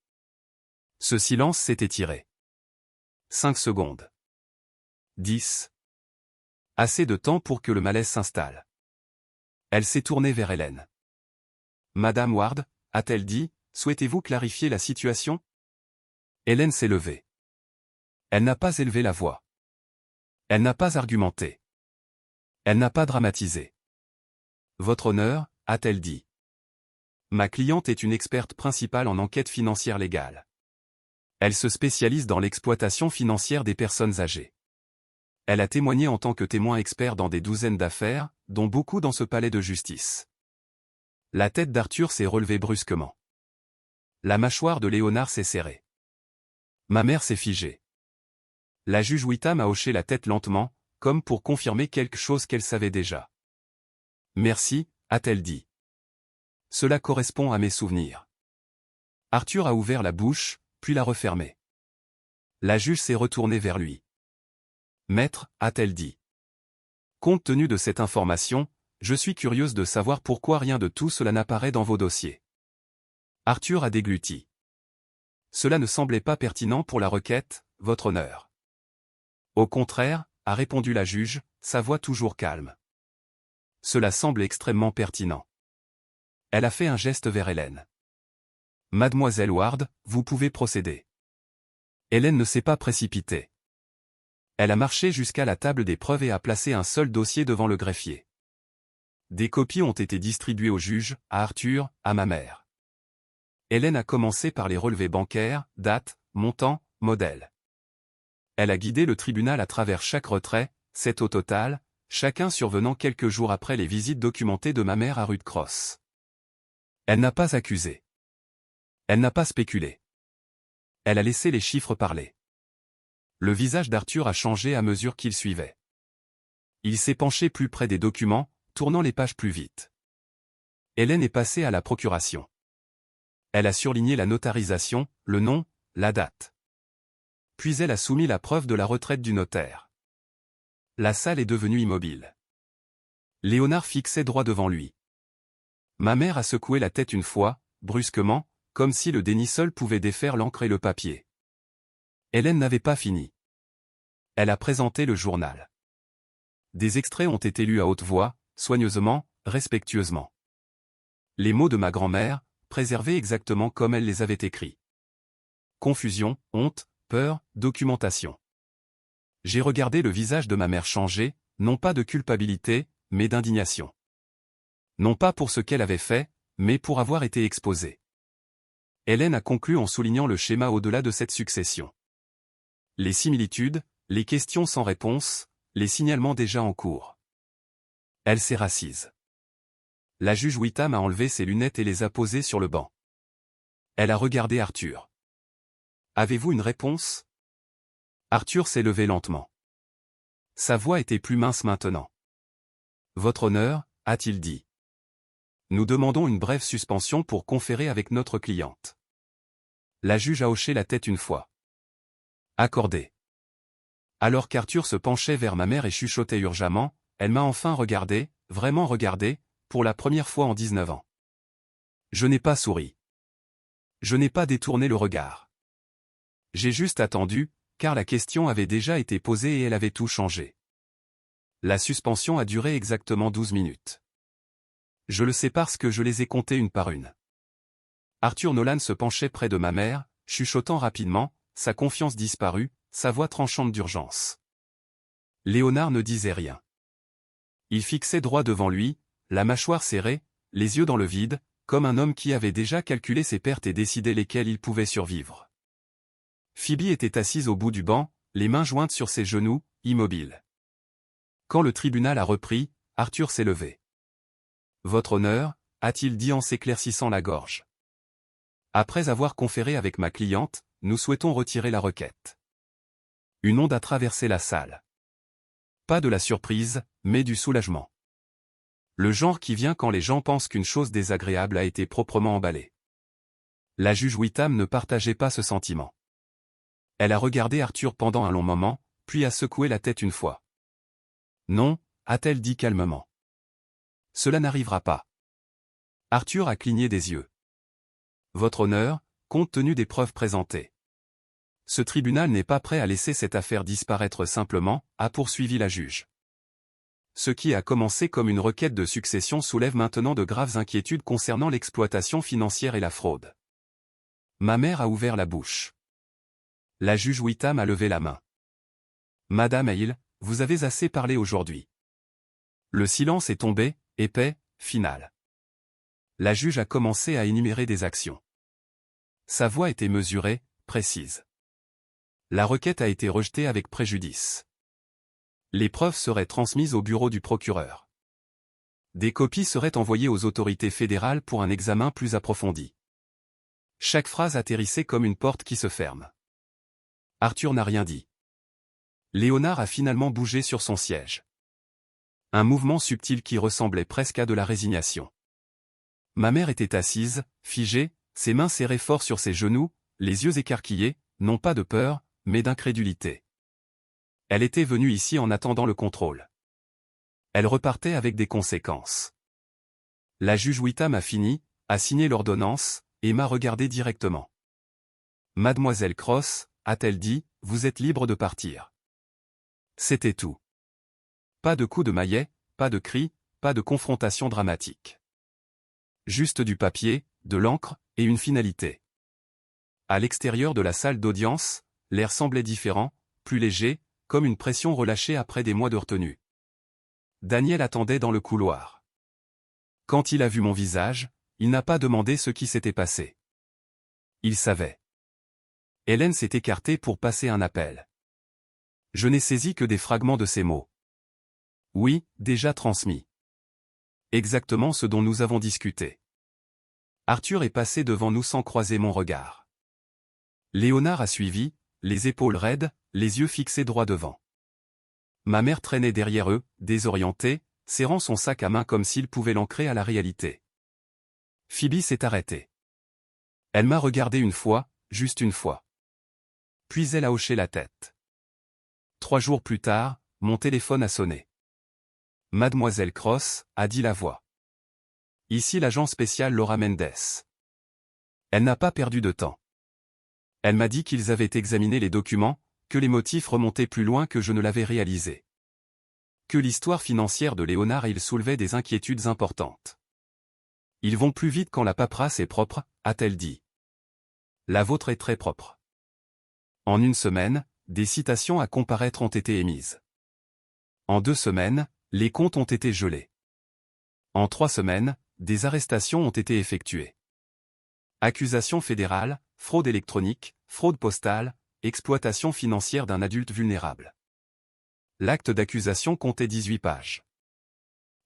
Ce silence s'est étiré. 5 secondes. 10. Assez de temps pour que le malaise s'installe. Elle s'est tournée vers Hélène. « Madame Ward, a-t-elle dit, souhaitez-vous clarifier la situation ?» Hélène s'est levée. Elle n'a pas élevé la voix. Elle n'a pas argumenté. Elle n'a pas dramatisé. « Votre honneur, a-t-elle dit. Ma cliente est une experte principale en enquête financière légale. Elle se spécialise dans l'exploitation financière des personnes âgées. Elle a témoigné en tant que témoin expert dans des douzaines d'affaires, dont beaucoup dans ce palais de justice. » La tête d'Arthur s'est relevée brusquement. La mâchoire de Léonard s'est serrée. Ma mère s'est figée. La juge Whitham a hoché la tête lentement, comme pour confirmer quelque chose qu'elle savait déjà. « Merci, a-t-elle dit. Cela correspond à mes souvenirs. » Arthur a ouvert la bouche, puis l'a refermée. La juge s'est retournée vers lui. « Maître, a-t-elle dit. Compte tenu de cette information, je suis curieuse de savoir pourquoi rien de tout cela n'apparaît dans vos dossiers. » Arthur a dégluti. « Cela ne semblait pas pertinent pour la requête, votre honneur. » Au contraire, a répondu la juge, sa voix toujours calme. « Cela semble extrêmement pertinent. » Elle a fait un geste vers Hélène. « Mademoiselle Ward, vous pouvez procéder. » Hélène ne s'est pas précipitée. Elle a marché jusqu'à la table des preuves et a placé un seul dossier devant le greffier. Des copies ont été distribuées au juge, à Arthur, à ma mère. Hélène a commencé par les relevés bancaires, date, montant, modèle. Elle a guidé le tribunal à travers chaque retrait, 7 au total, chacun survenant quelques jours après les visites documentées de ma mère à Rude Cross. Elle n'a pas accusé. Elle n'a pas spéculé. Elle a laissé les chiffres parler. Le visage d'Arthur a changé à mesure qu'il suivait. Il s'est penché plus près des documents, tournant les pages plus vite. Hélène est passée à la procuration. Elle a surligné la notarisation, le nom, la date. Puis elle a soumis la preuve de la retraite du notaire. La salle est devenue immobile. Léonard fixait droit devant lui. Ma mère a secoué la tête une fois, brusquement, comme si le déni seul pouvait défaire l'encre et le papier. Hélène n'avait pas fini. Elle a présenté le journal. Des extraits ont été lus à haute voix, soigneusement, respectueusement. Les mots de ma grand-mère, préservés exactement comme elle les avait écrits. Confusion, honte, peur, documentation. J'ai regardé le visage de ma mère changer, non pas de culpabilité, mais d'indignation. Non pas pour ce qu'elle avait fait, mais pour avoir été exposée. Hélène a conclu en soulignant le schéma au-delà de cette succession. Les similitudes, les questions sans réponse, les signalements déjà en cours. Elle s'est rassise. La juge Witham a enlevé ses lunettes et les a posées sur le banc. Elle a regardé Arthur. Avez-vous une réponse? Arthur s'est levé lentement. Sa voix était plus mince maintenant. Votre honneur, a-t-il dit. Nous demandons une brève suspension pour conférer avec notre cliente. La juge a hoché la tête une fois. Accordé. Alors qu'Arthur se penchait vers ma mère et chuchotait urgemment, elle m'a enfin regardé, vraiment regardé, pour la première fois en 19 ans. Je n'ai pas souri. Je n'ai pas détourné le regard. J'ai juste attendu, car la question avait déjà été posée et elle avait tout changé. La suspension a duré exactement 12 minutes. Je le sais parce que je les ai comptées une par une. Arthur Nolan se penchait près de ma mère, chuchotant rapidement, sa confiance disparue, sa voix tranchante d'urgence. Léonard ne disait rien. Il fixait droit devant lui, la mâchoire serrée, les yeux dans le vide, comme un homme qui avait déjà calculé ses pertes et décidé lesquelles il pouvait survivre. Phoebe était assise au bout du banc, les mains jointes sur ses genoux, immobile. Quand le tribunal a repris, Arthur s'est levé. « Votre honneur » a-t-il dit en s'éclaircissant la gorge. Après avoir conféré avec ma cliente, nous souhaitons retirer la requête. Une onde a traversé la salle. Pas de la surprise, mais du soulagement. Le genre qui vient quand les gens pensent qu'une chose désagréable a été proprement emballée. La juge Witham ne partageait pas ce sentiment. Elle a regardé Arthur pendant un long moment, puis a secoué la tête une fois. Non, a-t-elle dit calmement. Cela n'arrivera pas. Arthur a cligné des yeux. Votre honneur, compte tenu des preuves présentées. Ce tribunal n'est pas prêt à laisser cette affaire disparaître simplement, a poursuivi la juge. Ce qui a commencé comme une requête de succession soulève maintenant de graves inquiétudes concernant l'exploitation financière et la fraude. Ma mère a ouvert la bouche. La juge Witham a levé la main. Madame Hale, vous avez assez parlé aujourd'hui. Le silence est tombé, épais, final. La juge a commencé à énumérer des actions. Sa voix était mesurée, précise. La requête a été rejetée avec préjudice. Les preuves seraient transmises au bureau du procureur. Des copies seraient envoyées aux autorités fédérales pour un examen plus approfondi. Chaque phrase atterrissait comme une porte qui se ferme. Arthur n'a rien dit. Léonard a finalement bougé sur son siège. Un mouvement subtil qui ressemblait presque à de la résignation. Ma mère était assise, figée, ses mains serrées fort sur ses genoux, les yeux écarquillés, non pas de peur, mais d'incrédulité. Elle était venue ici en attendant le contrôle. Elle repartait avec des conséquences. La juge Witham a fini, a signé l'ordonnance, et m'a regardé directement. Mademoiselle Cross, a-t-elle dit, vous êtes libre de partir. C'était tout. Pas de coup de maillet, pas de cris, pas de confrontation dramatique. Juste du papier, de l'encre, et une finalité. À l'extérieur de la salle d'audience, l'air semblait différent, plus léger, comme une pression relâchée après des mois de retenue. Daniel attendait dans le couloir. Quand il a vu mon visage, il n'a pas demandé ce qui s'était passé. Il savait. Hélène s'est écartée pour passer un appel. Je n'ai saisi que des fragments de ces mots. Oui, déjà transmis. Exactement ce dont nous avons discuté. Arthur est passé devant nous sans croiser mon regard. Léonard a suivi, les épaules raides, les yeux fixés droit devant. Ma mère traînait derrière eux, désorientée, serrant son sac à main comme s'il pouvait l'ancrer à la réalité. Phoebe s'est arrêtée. Elle m'a regardé une fois, juste une fois. Puis elle a hoché la tête. 3 jours plus tard, mon téléphone a sonné. Mademoiselle Cross, a dit la voix. Ici l'agent spécial Laura Mendes. Elle n'a pas perdu de temps. Elle m'a dit qu'ils avaient examiné les documents, que les motifs remontaient plus loin que je ne l'avais réalisé. Que l'histoire financière de Léonard Hale soulevait des inquiétudes importantes. Ils vont plus vite quand la paperasse est propre, a-t-elle dit. La vôtre est très propre. En 1 semaine, des citations à comparaître ont été émises. En 2 semaines, les comptes ont été gelés. En 3 semaines, des arrestations ont été effectuées. Accusations fédérales, fraude électronique, fraude postale, exploitation financière d'un adulte vulnérable. L'acte d'accusation comptait 18 pages.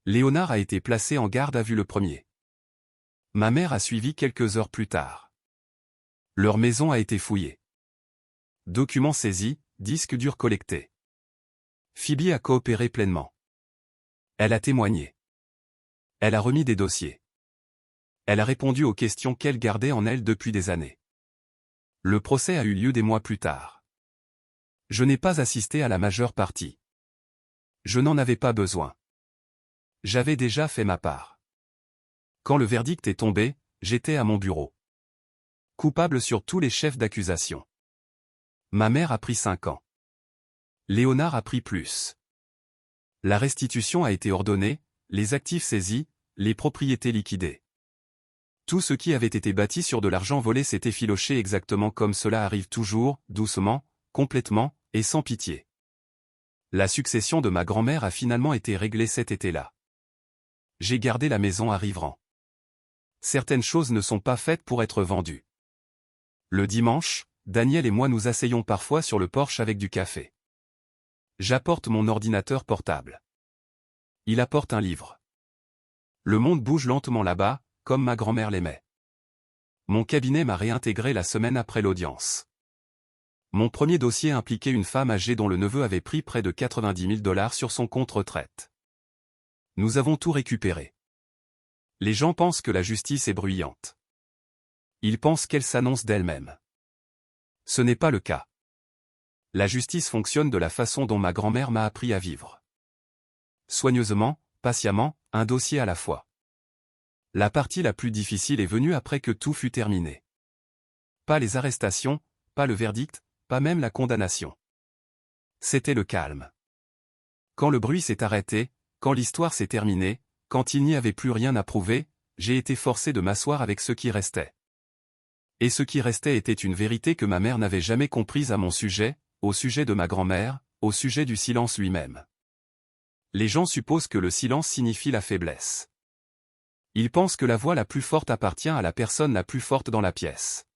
Léonard a été placé en garde à vue le premier. Ma mère a suivi quelques heures plus tard. Leur maison a été fouillée. Documents saisis, disques durs collectés. Phoebe a coopéré pleinement. Elle a témoigné. Elle a remis des dossiers. Elle a répondu aux questions qu'elle gardait en elle depuis des années. Le procès a eu lieu des mois plus tard. Je n'ai pas assisté à la majeure partie. Je n'en avais pas besoin. J'avais déjà fait ma part. Quand le verdict est tombé, j'étais à mon bureau. Coupable sur tous les chefs d'accusation. Ma mère a pris 5 ans. Léonard a pris plus. La restitution a été ordonnée, les actifs saisis, les propriétés liquidées. Tout ce qui avait été bâti sur de l'argent volé s'est effiloché exactement comme cela arrive toujours, doucement, complètement, et sans pitié. La succession de ma grand-mère a finalement été réglée cet été-là. J'ai gardé la maison à Riveren. Certaines choses ne sont pas faites pour être vendues. Le dimanche, Daniel et moi nous asseyons parfois sur le porche avec du café. J'apporte mon ordinateur portable. Il apporte un livre. Le monde bouge lentement là-bas, comme ma grand-mère l'aimait. Mon cabinet m'a réintégré la semaine après l'audience. Mon premier dossier impliquait une femme âgée dont le neveu avait pris près de 90 000 $ sur son compte retraite. Nous avons tout récupéré. Les gens pensent que la justice est bruyante. Ils pensent qu'elle s'annonce d'elle-même. Ce n'est pas le cas. La justice fonctionne de la façon dont ma grand-mère m'a appris à vivre. Soigneusement, patiemment, un dossier à la fois. La partie la plus difficile est venue après que tout fut terminé. Pas les arrestations, pas le verdict, pas même la condamnation. C'était le calme. Quand le bruit s'est arrêté, quand l'histoire s'est terminée, quand il n'y avait plus rien à prouver, j'ai été forcé de m'asseoir avec ce qui restait. Et ce qui restait était une vérité que ma mère n'avait jamais comprise à mon sujet, au sujet de ma grand-mère, au sujet du silence lui-même. Les gens supposent que le silence signifie la faiblesse. Ils pensent que la voix la plus forte appartient à la personne la plus forte dans la pièce.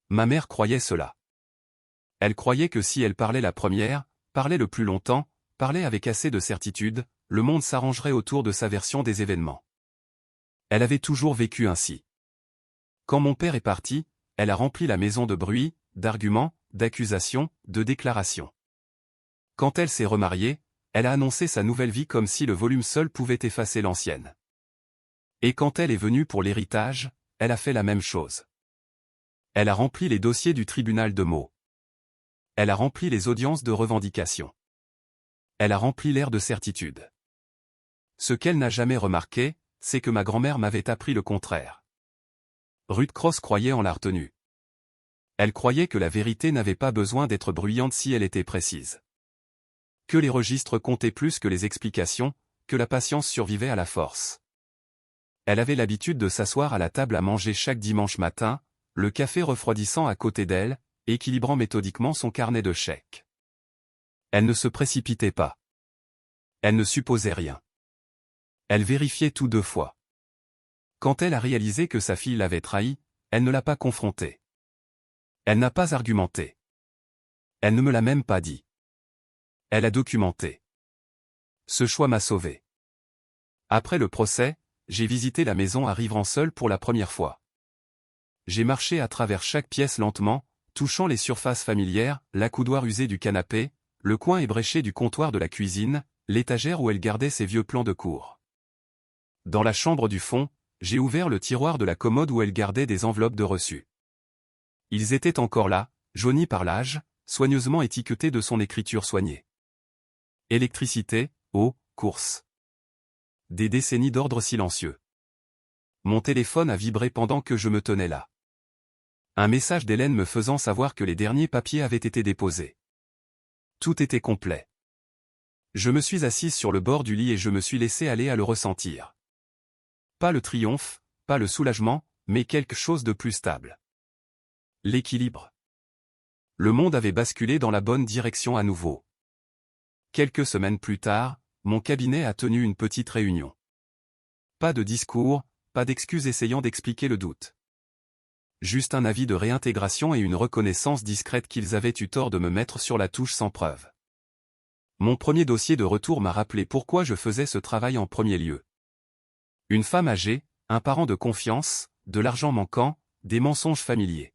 Ma mère croyait cela. Elle croyait que si elle parlait la première, parlait le plus longtemps, parlait avec assez de certitude, le monde s'arrangerait autour de sa version des événements. Elle avait toujours vécu ainsi. Quand mon père est parti, elle a rempli la maison de bruit, d'arguments, d'accusations, de déclarations. Quand elle s'est remariée, elle a annoncé sa nouvelle vie comme si le volume seul pouvait effacer l'ancienne. Et quand elle est venue pour l'héritage, elle a fait la même chose. Elle a rempli les dossiers du tribunal de Meaux. Elle a rempli les audiences de revendication. Elle a rempli l'air de certitude. Ce qu'elle n'a jamais remarqué, c'est que ma grand-mère m'avait appris le contraire. Ruth Cross croyait en la retenue. Elle croyait que la vérité n'avait pas besoin d'être bruyante si elle était précise. Que les registres comptaient plus que les explications, que la patience survivait à la force. Elle avait l'habitude de s'asseoir à la table à manger chaque dimanche matin, le café refroidissant à côté d'elle, équilibrant méthodiquement son carnet de chèques. Elle ne se précipitait pas. Elle ne supposait rien. Elle vérifiait tout 2 fois. Quand elle a réalisé que sa fille l'avait trahi, elle ne l'a pas confrontée. Elle n'a pas argumenté. Elle ne me l'a même pas dit. Elle a documenté. Ce choix m'a sauvé. Après le procès, j'ai visité la maison à Riveren seul pour la première fois. J'ai marché à travers chaque pièce lentement, touchant les surfaces familières, l'accoudoir usé du canapé, le coin ébréché du comptoir de la cuisine, l'étagère où elle gardait ses vieux plans de cour. Dans la chambre du fond, j'ai ouvert le tiroir de la commode où elle gardait des enveloppes de reçus. Ils étaient encore là, jaunis par l'âge, soigneusement étiquetés de son écriture soignée. Électricité, eau, courses. Des décennies d'ordre silencieux. Mon téléphone a vibré pendant que je me tenais là. Un message d'Hélène me faisant savoir que les derniers papiers avaient été déposés. Tout était complet. Je me suis assise sur le bord du lit et je me suis laissé aller à le ressentir. Pas le triomphe, pas le soulagement, mais quelque chose de plus stable. L'équilibre. Le monde avait basculé dans la bonne direction à nouveau. Quelques semaines plus tard, mon cabinet a tenu une petite réunion. Pas de discours, pas d'excuses essayant d'expliquer le doute. Juste un avis de réintégration et une reconnaissance discrète qu'ils avaient eu tort de me mettre sur la touche sans preuve. Mon premier dossier de retour m'a rappelé pourquoi je faisais ce travail en premier lieu. Une femme âgée, un parent de confiance, de l'argent manquant, des mensonges familiers.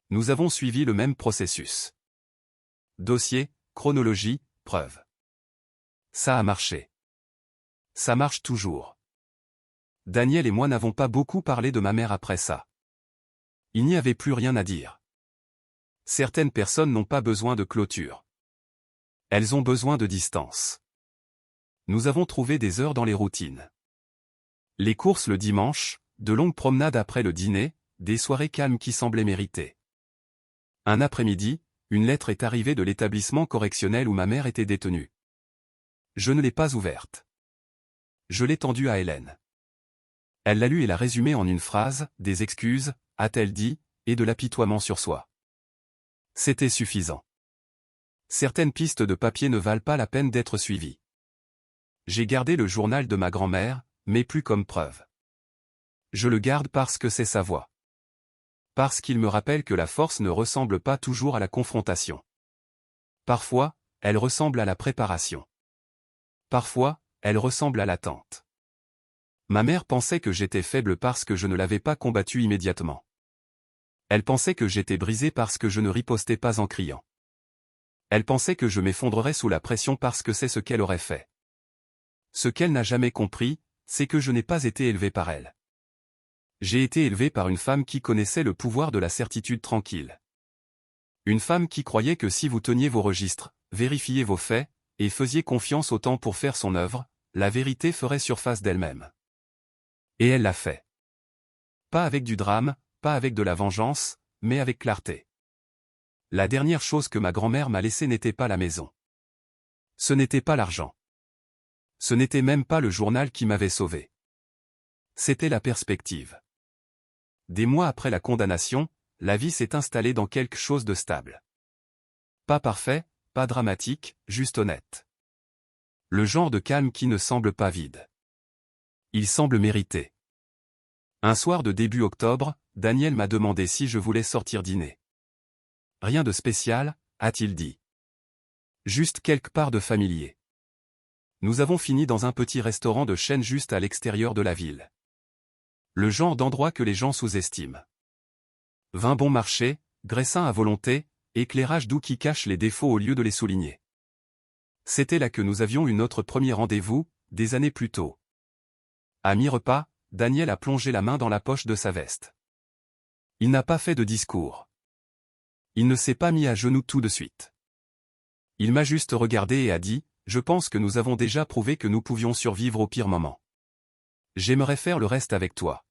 Nous avons suivi le même processus. Dossier, chronologie, preuve. Ça a marché. Ça marche toujours. Daniel et moi n'avons pas beaucoup parlé de ma mère après ça. Il n'y avait plus rien à dire. Certaines personnes n'ont pas besoin de clôture. Elles ont besoin de distance. Nous avons trouvé des heures dans les routines. Les courses le dimanche, de longues promenades après le dîner, des soirées calmes qui semblaient méritées. Un après-midi, une lettre est arrivée de l'établissement correctionnel où ma mère était détenue. Je ne l'ai pas ouverte. Je l'ai tendue à Hélène. Elle l'a lue et l'a résumée en une phrase, des excuses, a-t-elle dit, et de l'apitoiement sur soi. C'était suffisant. Certaines pistes de papier ne valent pas la peine d'être suivies. J'ai gardé le journal de ma grand-mère, mais plus comme preuve. Je le garde parce que c'est sa voix. Parce qu'il me rappelle que la force ne ressemble pas toujours à la confrontation. Parfois, elle ressemble à la préparation. Parfois, elle ressemble à l'attente. Ma mère pensait que j'étais faible parce que je ne l'avais pas combattu immédiatement. Elle pensait que j'étais brisé parce que je ne ripostais pas en criant. Elle pensait que je m'effondrerais sous la pression parce que c'est ce qu'elle aurait fait. Ce qu'elle n'a jamais compris, c'est que je n'ai pas été élevé par elle. J'ai été élevé par une femme qui connaissait le pouvoir de la certitude tranquille. Une femme qui croyait que si vous teniez vos registres, vérifiez vos faits, et faisiez confiance au temps pour faire son œuvre, la vérité ferait surface d'elle-même. Et elle l'a fait. Pas avec du drame, pas avec de la vengeance, mais avec clarté. La dernière chose que ma grand-mère m'a laissée n'était pas la maison. Ce n'était pas l'argent. Ce n'était même pas le journal qui m'avait sauvé. C'était la perspective. Des mois après la condamnation, la vie s'est installée dans quelque chose de stable. Pas parfait, pas dramatique, juste honnête. Le genre de calme qui ne semble pas vide. Il semble mérité. Un soir de début octobre, Daniel m'a demandé si je voulais sortir dîner. Rien de spécial, a-t-il dit. Juste quelque part de familier. Nous avons fini dans un petit restaurant de chaîne juste à l'extérieur de la ville. Le genre d'endroit que les gens sous-estiment. Vin bon marché, graissin à volonté, éclairage doux qui cache les défauts au lieu de les souligner. C'était là que nous avions eu notre premier rendez-vous, des années plus tôt. À mi-repas, Daniel a plongé la main dans la poche de sa veste. Il n'a pas fait de discours. Il ne s'est pas mis à genoux tout de suite. Il m'a juste regardé et a dit, « Je pense que nous avons déjà prouvé que nous pouvions survivre au pire moment. J'aimerais faire le reste avec toi. »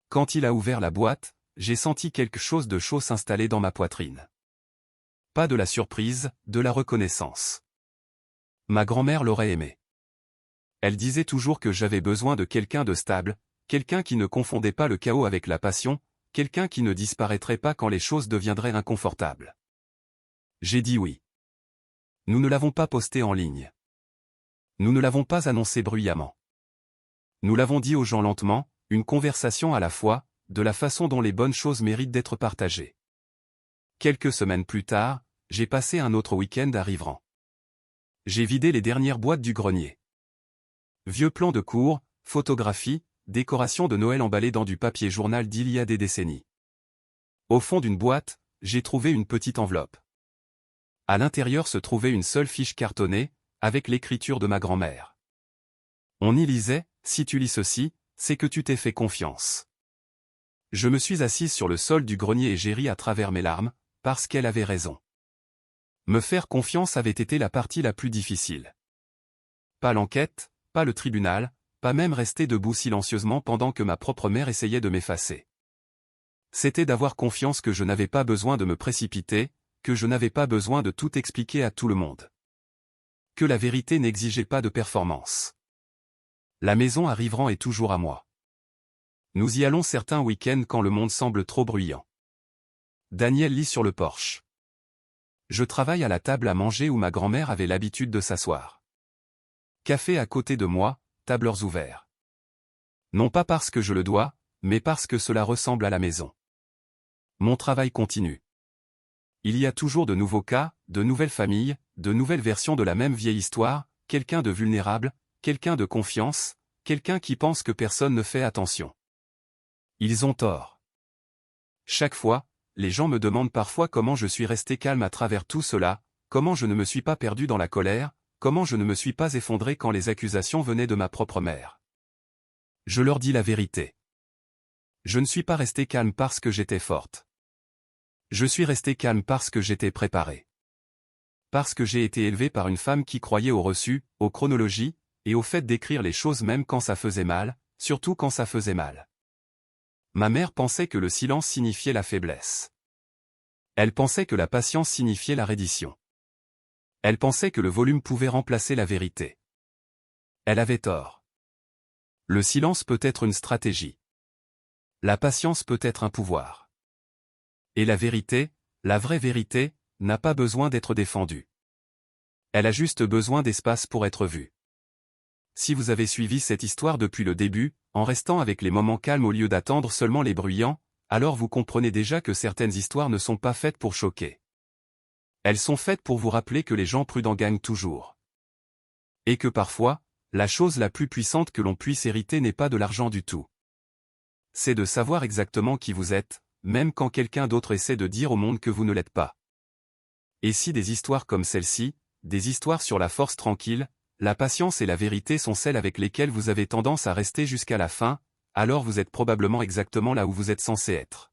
Quand il a ouvert la boîte, j'ai senti quelque chose de chaud s'installer dans ma poitrine. Pas de la surprise, de la reconnaissance. Ma grand-mère l'aurait aimé. Elle disait toujours que j'avais besoin de quelqu'un de stable, quelqu'un qui ne confondait pas le chaos avec la passion, quelqu'un qui ne disparaîtrait pas quand les choses deviendraient inconfortables. J'ai dit oui. Nous ne l'avons pas posté en ligne. Nous ne l'avons pas annoncé bruyamment. Nous l'avons dit aux gens lentement, une conversation à la fois, de la façon dont les bonnes choses méritent d'être partagées. Quelques semaines plus tard, j'ai passé un autre week-end à Riveren. J'ai vidé les dernières boîtes du grenier. Vieux plans de cours, photographies, décorations de Noël emballées dans du papier journal d'il y a des décennies. Au fond d'une boîte, j'ai trouvé une petite enveloppe. À l'intérieur se trouvait une seule fiche cartonnée, avec l'écriture de ma grand-mère. On y lisait, « Si tu lis ceci, c'est que tu t'es fait confiance. » Je me suis assise sur le sol du grenier et j'ai ri à travers mes larmes, parce qu'elle avait raison. Me faire confiance avait été la partie la plus difficile. Pas l'enquête, pas le tribunal, pas même rester debout silencieusement pendant que ma propre mère essayait de m'effacer. C'était d'avoir confiance que je n'avais pas besoin de me précipiter, que je n'avais pas besoin de tout expliquer à tout le monde. Que la vérité n'exigeait pas de performance. La maison à Riveren est toujours à moi. Nous y allons certains week-ends quand le monde semble trop bruyant. Daniel lit sur le porche. Je travaille à la table à manger où ma grand-mère avait l'habitude de s'asseoir. Café à côté de moi, tableurs ouverts. Non pas parce que je le dois, mais parce que cela ressemble à la maison. Mon travail continue. Il y a toujours de nouveaux cas, de nouvelles familles, de nouvelles versions de la même vieille histoire, quelqu'un de vulnérable, quelqu'un de confiance, quelqu'un qui pense que personne ne fait attention. Ils ont tort. Chaque fois, les gens me demandent parfois comment je suis resté calme à travers tout cela, comment je ne me suis pas perdu dans la colère, comment je ne me suis pas effondré quand les accusations venaient de ma propre mère. Je leur dis la vérité. Je ne suis pas resté calme parce que j'étais forte. Je suis resté calme parce que j'étais préparé. Parce que j'ai été élevé par une femme qui croyait au reçu, aux chronologies, et au fait d'écrire les choses même quand ça faisait mal, surtout quand ça faisait mal. Ma mère pensait que le silence signifiait la faiblesse. Elle pensait que la patience signifiait la reddition. Elle pensait que le volume pouvait remplacer la vérité. Elle avait tort. Le silence peut être une stratégie. La patience peut être un pouvoir. Et la vérité, la vraie vérité, n'a pas besoin d'être défendue. Elle a juste besoin d'espace pour être vue. Si vous avez suivi cette histoire depuis le début, en restant avec les moments calmes au lieu d'attendre seulement les bruyants, alors vous comprenez déjà que certaines histoires ne sont pas faites pour choquer. Elles sont faites pour vous rappeler que les gens prudents gagnent toujours. Et que parfois, la chose la plus puissante que l'on puisse hériter n'est pas de l'argent du tout. C'est de savoir exactement qui vous êtes, même quand quelqu'un d'autre essaie de dire au monde que vous ne l'êtes pas. Et si des histoires comme celle-ci, des histoires sur la force tranquille, la patience et la vérité sont celles avec lesquelles vous avez tendance à rester jusqu'à la fin, alors vous êtes probablement exactement là où vous êtes censé être.